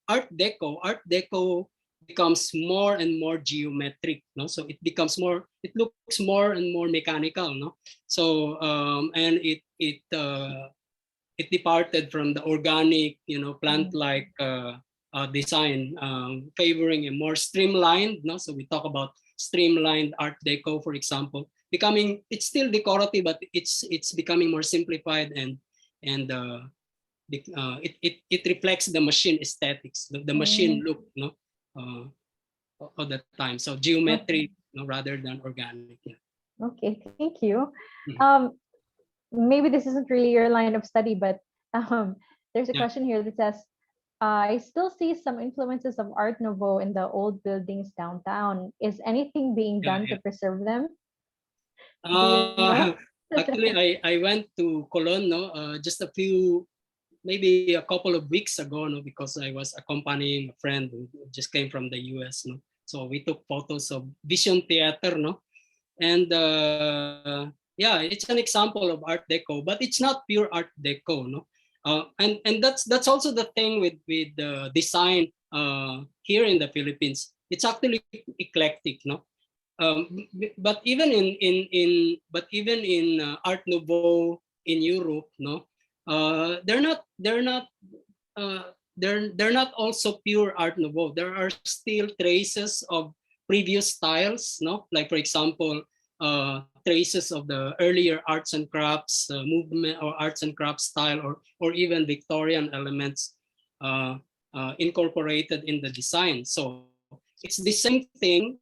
Art Deco becomes more and more geometric, So it looks more and more mechanical, So and it departed from the organic, plant-like design, favoring a more streamlined, So we talk about streamlined Art Deco, for example, it's still decorative, but it's becoming more simplified it reflects the machine aesthetics, the machine look, of the time. So geometric, rather than organic. Yeah. Okay, thank you. Maybe this isn't really your line of study, but there's a question here that says, I still see some influences of Art Nouveau in the old buildings downtown. Is anything being done to preserve them? Do you know? Actually, I went to Colon, just maybe a couple of weeks ago, because I was accompanying a friend who just came from the US, So we took photos of Vision Theater, And yeah, it's an example of Art Deco, but it's not pure Art Deco, and that's also the thing with design here in the Philippines. It's actually eclectic, but even in Art Nouveau in Europe, they're not also pure Art Nouveau. There are still traces of previous styles, Like for example, traces of the earlier arts and crafts movement or arts and crafts style, or even Victorian elements incorporated in the design. So it's the same thing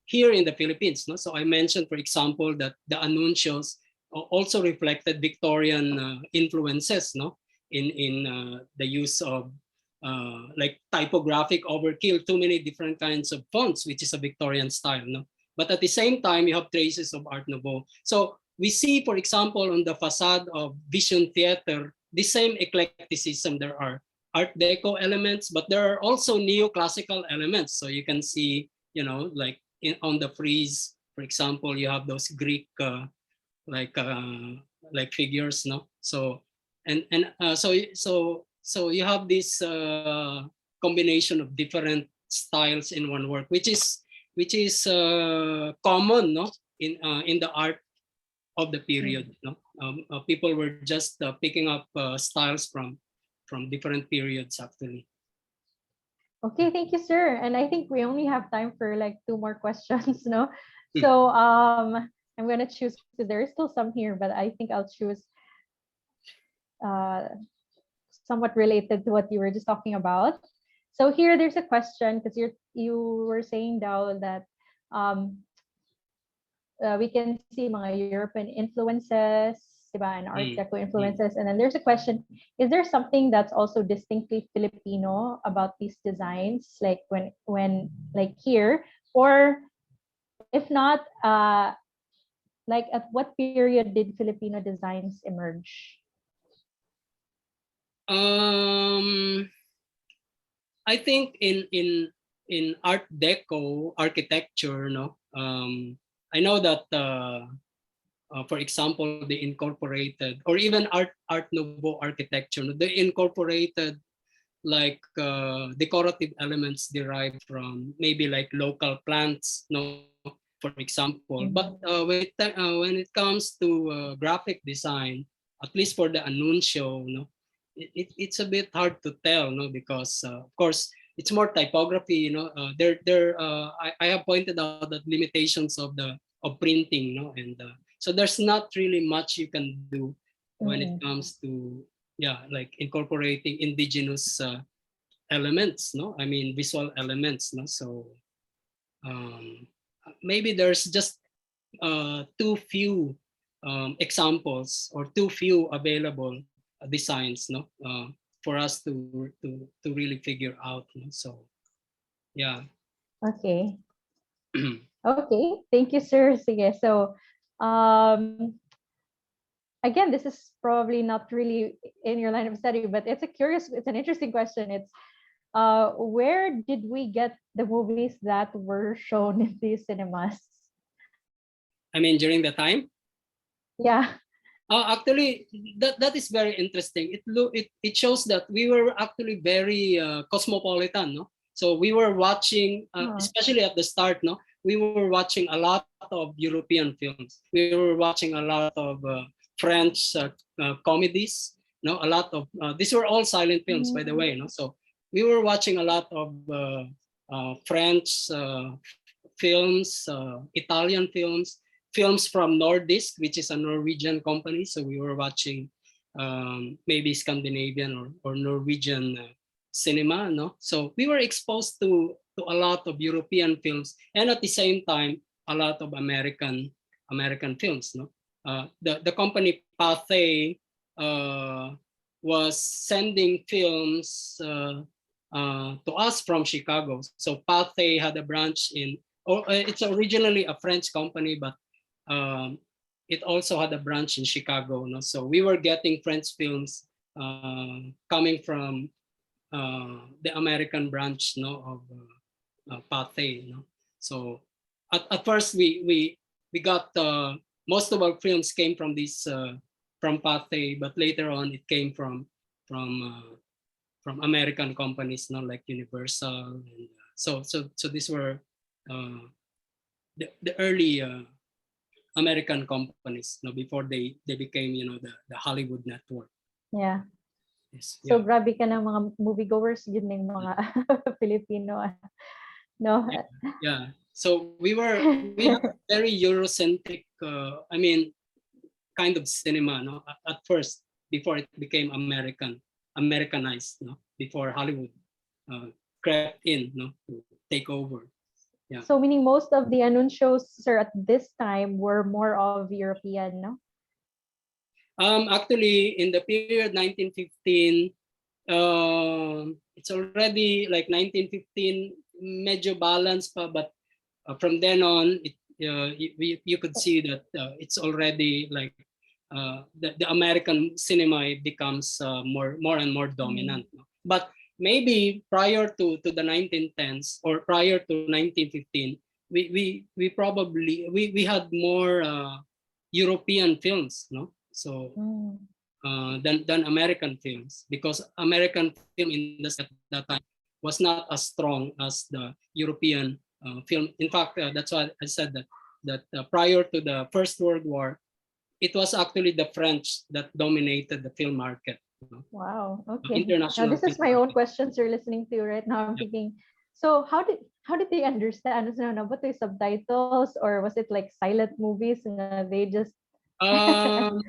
here in the Philippines. So I mentioned, for example, that the Anuncios also reflected Victorian influences, in the use of like typographic overkill, too many different kinds of fonts, which is a Victorian style, But at the same time, you have traces of Art Nouveau. So we see, for example, on the facade of Vision Theater, the same eclecticism. There are Art Deco elements, but there are also neoclassical elements. So you can see, like on the frieze, for example, you have those Greek like figures, So so you have this combination of different styles in one work, which is common, in the art of the period. People were just picking up styles from different periods, actually. Okay, thank you, sir. And I think we only have time for like 2 more questions, no? So I'm gonna choose, because there is still some here, but I think I'll choose somewhat related to what you were just talking about. So here there's a question, because you were saying, Dao, that we can see mga European influences, diba, and Art Deco influences. And then there's a question, is there something that's also distinctly Filipino about these designs, like when like here? Or if not, like at what period did Filipino designs emerge? I think in Art Deco architecture, I know that For example, they incorporated, or even Art Nouveau architecture, they incorporated like decorative elements derived from maybe like local plants, no, for example. But Mhm. when it comes to graphic design, at least for the Anunsio, no, it's a bit hard to tell, no, because of course it's more typography, I have pointed out that limitations of printing, no, and so there's not really much you can do when it Mm-mm. comes to, yeah, like incorporating indigenous elements, no, I mean visual elements, no. So um, maybe there's just too few examples or too few available designs, no, for us to really figure out, no? So yeah. Okay. Okay. Thank you, sir. Sige. So, um, again, this is probably not really in your line of study, but it's an interesting question. It's where did we get the movies that were shown in these cinemas? I mean, during the time, Yeah. actually, that is very interesting. It shows that we were actually very cosmopolitan, no. So we were watching, Oh. especially at the start, no, we were watching a lot of European films. We were watching a lot of French comedies, no, a lot of these were all silent films, by the Mm. way, no. So we were watching a lot of French films, Italian films, films from Nordisk, which is a Norwegian company. So we were watching maybe Scandinavian or Norwegian cinema, no. So we were exposed to a lot of European films, and at the same time a lot of American films, no. The company Pathé was sending films to us from Chicago. So Pathé had a branch in, or it's originally a French company, but um, it also had a branch in Chicago. No? So we were getting French films coming from the American branch, no, of Pathé. No? So at first we got most of our films came from this from Pathé, but later on it came from uh, from American companies, no, like Universal. And, so these were uh, the early American companies, no, before they became, the Hollywood network. Yeah. Yes, So yeah, grabe ka ng mga moviegoers, yun ng mga Filipino. No. yeah, yeah. So we have very Eurocentric. I mean, kind of cinema, no, at first before it became Americanized, no, before Hollywood crept in, no, to take over. Yeah. So meaning most of the anuncios, sir, at this time were more of European, no? Actually, in the period 1915, it's already like 1915, medyo balance pa, but from then on, you could see that it's already like the American cinema becomes more and more Mm. dominant. No? But maybe prior to the 1910s or prior to 1915, we probably we had more European films, no? So Mm. than American films, because American film industry at that time was not as strong as the European film. In fact, that's why I said that prior to the First World War, it was actually the French that dominated the film market, Wow. Okay. Now international this film is my own market. questions you're listening to right now. I'm Yeah. thinking, so how did they understand? No, no, what are subtitles, or was it like silent movies and they just Um,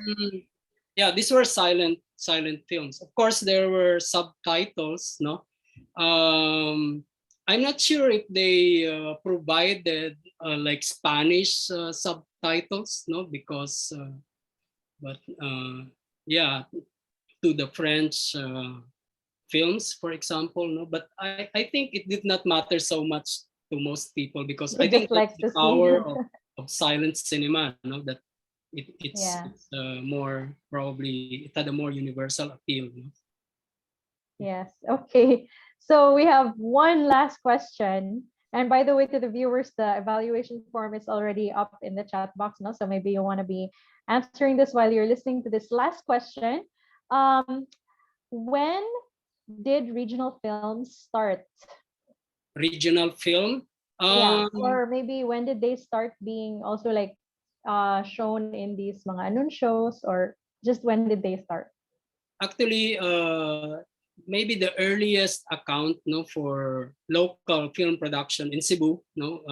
yeah, these were silent films. Of course, there were subtitles, no. Um, I'm not sure if they provided like Spanish subtitles, no, because but yeah, to the French films, for example, no. But I think it did not matter so much to most people, because they I think just that's like the to see? power of silent cinema, no, that Yeah. it's more, probably it had a more universal appeal, no? Yes. Okay. So we have one last question. And by the way, to the viewers, the evaluation form is already up in the chat box, no? So maybe you want to be answering this while you're listening to this last question. Um, when did regional films start? Regional film. Yeah, Um, or maybe when did they start being also like shown in these mga anuncios, or just when did they start? Actually, maybe the earliest account, no, for local film production in Cebu, no,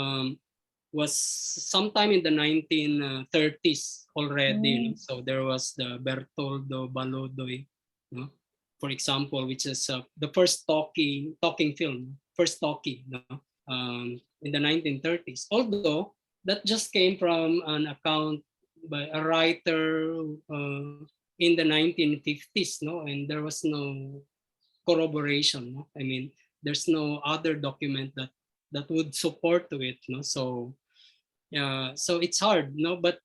was sometime in the 1930s already. No? Mm. So there was the Bertoldo Balodoy, no? For example, which is the first talking film, first talkie, no? In the 1930s. Although that just came from an account by a writer in the 1950s, no, and there was no corroboration. No? I mean, there's no other document that would support to it. No, so it's hard. No, but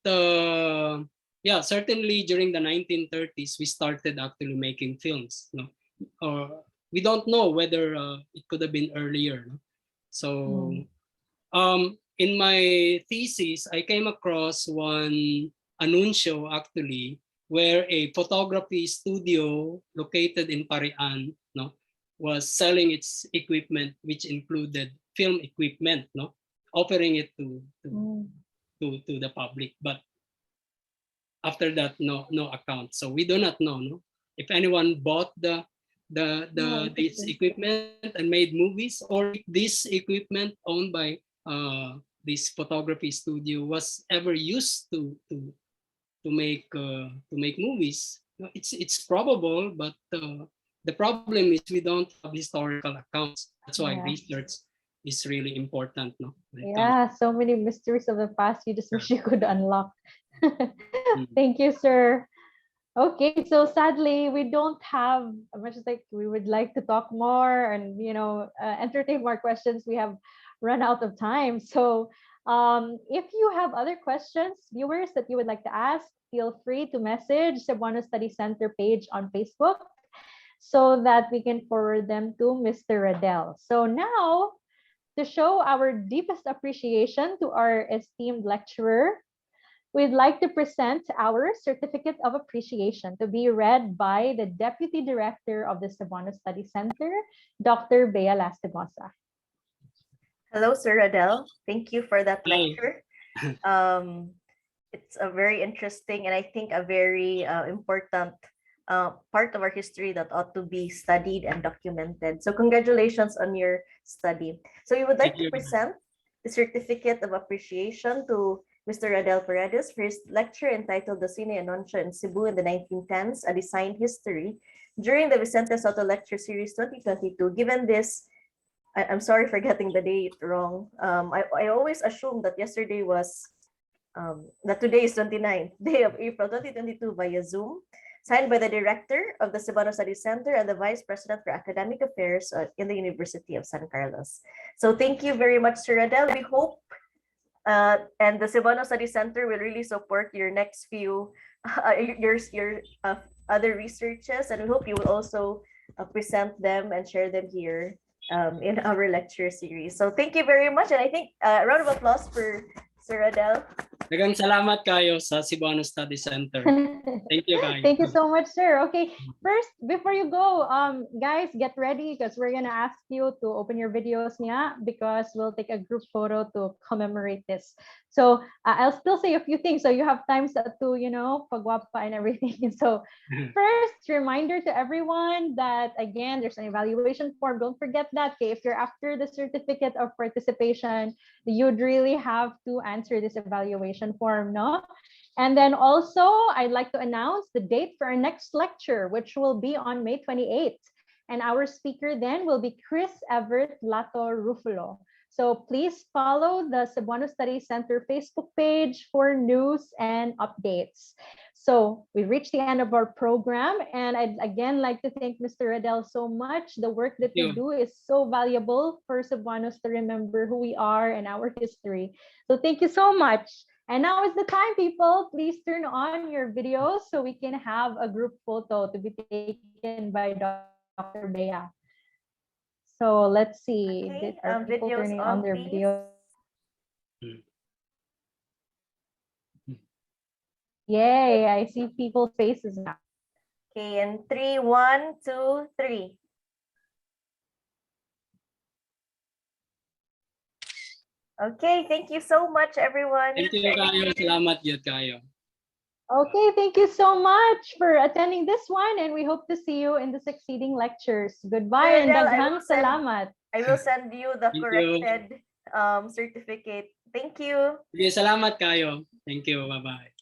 yeah, certainly during the 1930s we started actually making films. No, or we don't know whether it could have been earlier. No? So Mm. in my thesis, I came across one anuncio actually where a photography studio located in Parian, no, was selling its equipment, which included film equipment, no, offering it Mm. to the public. But after that, no account. So we do not know, no, if anyone bought Oh, this interesting. equipment and made movies, or if this equipment owned by this photography studio was ever used to make movies. No, it's probable, but the problem is we don't have historical accounts. That's why Yeah. research is really important. No, when it comes. Yeah, so many mysteries of the past you just wish you could unlock. Mm. Thank you, sir. Okay, so sadly, we don't have much as like we would like to talk more and entertain more questions. We have run out of time. So, if you have other questions, viewers, that you would like to ask, feel free to message Cebuano Study Center page on Facebook so that we can forward them to Mr. Radel. So now, to show our deepest appreciation to our esteemed lecturer, we'd like to present our Certificate of Appreciation to be read by the Deputy Director of the Cebuano Study Center, Dr. Bea Lastimosa. Hello, Sir Adele. Thank you for that Hi. lecture. Um, it's a very interesting and I think a very important part of our history that ought to be studied and documented. So congratulations on your study. So we would Thank like to you. present the Certificate of Appreciation to Mr. Adel Paredes for his lecture entitled The Cine Anuncia in Cebu in the 1910s, A Design History, during the Vicente Soto Lecture Series 2022. Given this, I'm sorry for getting the date wrong. I always assumed that yesterday was that today is 29th day of April 2022 via Zoom, signed by the director of the Cebuano Study Center and the vice president for academic affairs in the University of San Carlos. So thank you very much, Sir Adel. We hope and the Cebuano Study Center will really support your next few your other researches, and we hope you will also present them and share them here in our lecture series. So thank you very much, and I think a round of applause for Sir Adel. Daghang salamat kayo sa Cebuano Study Center. Thank you, guys. Thank you so much, sir. Okay, first, before you go, guys, get ready because we're gonna ask you to open your videos niya because we'll take a group photo to commemorate this. So I'll still say a few things so you have time to pagwapa and everything. So first, reminder to everyone that again, there's an evaluation form. Don't forget that. Okay, if you're after the certificate of participation, you'd really have to answer this evaluation form, no? And then also, I'd like to announce the date for our next lecture, which will be on May 28th. And our speaker then will be Chris Everett Lato Rufulo. So please follow the Cebuano Study Center Facebook page for news and updates. So we've reached the end of our program. And I'd again like to thank Mr. Radel so much. The work that you do is so valuable for Cebuanos to remember who we are and our history. So thank you so much. And now is the time, people. Please turn on your videos so we can have a group photo to be taken by Dr. Bea. So let's see. Okay, Are people videos turning on, on their please. video? Hmm. Yay, I see people's faces now. Okay, and 3, 1, 2, 3. Okay, thank you so much, everyone. Thank you kayo. Salamat yun kayo. Okay, thank you so much for attending this one, and we hope to see you in the succeeding lectures. Goodbye and Adele, daghang salamat. I will send you the Thank you. corrected certificate. Thank you. Sige, salamat kayo. Thank you. Bye-bye.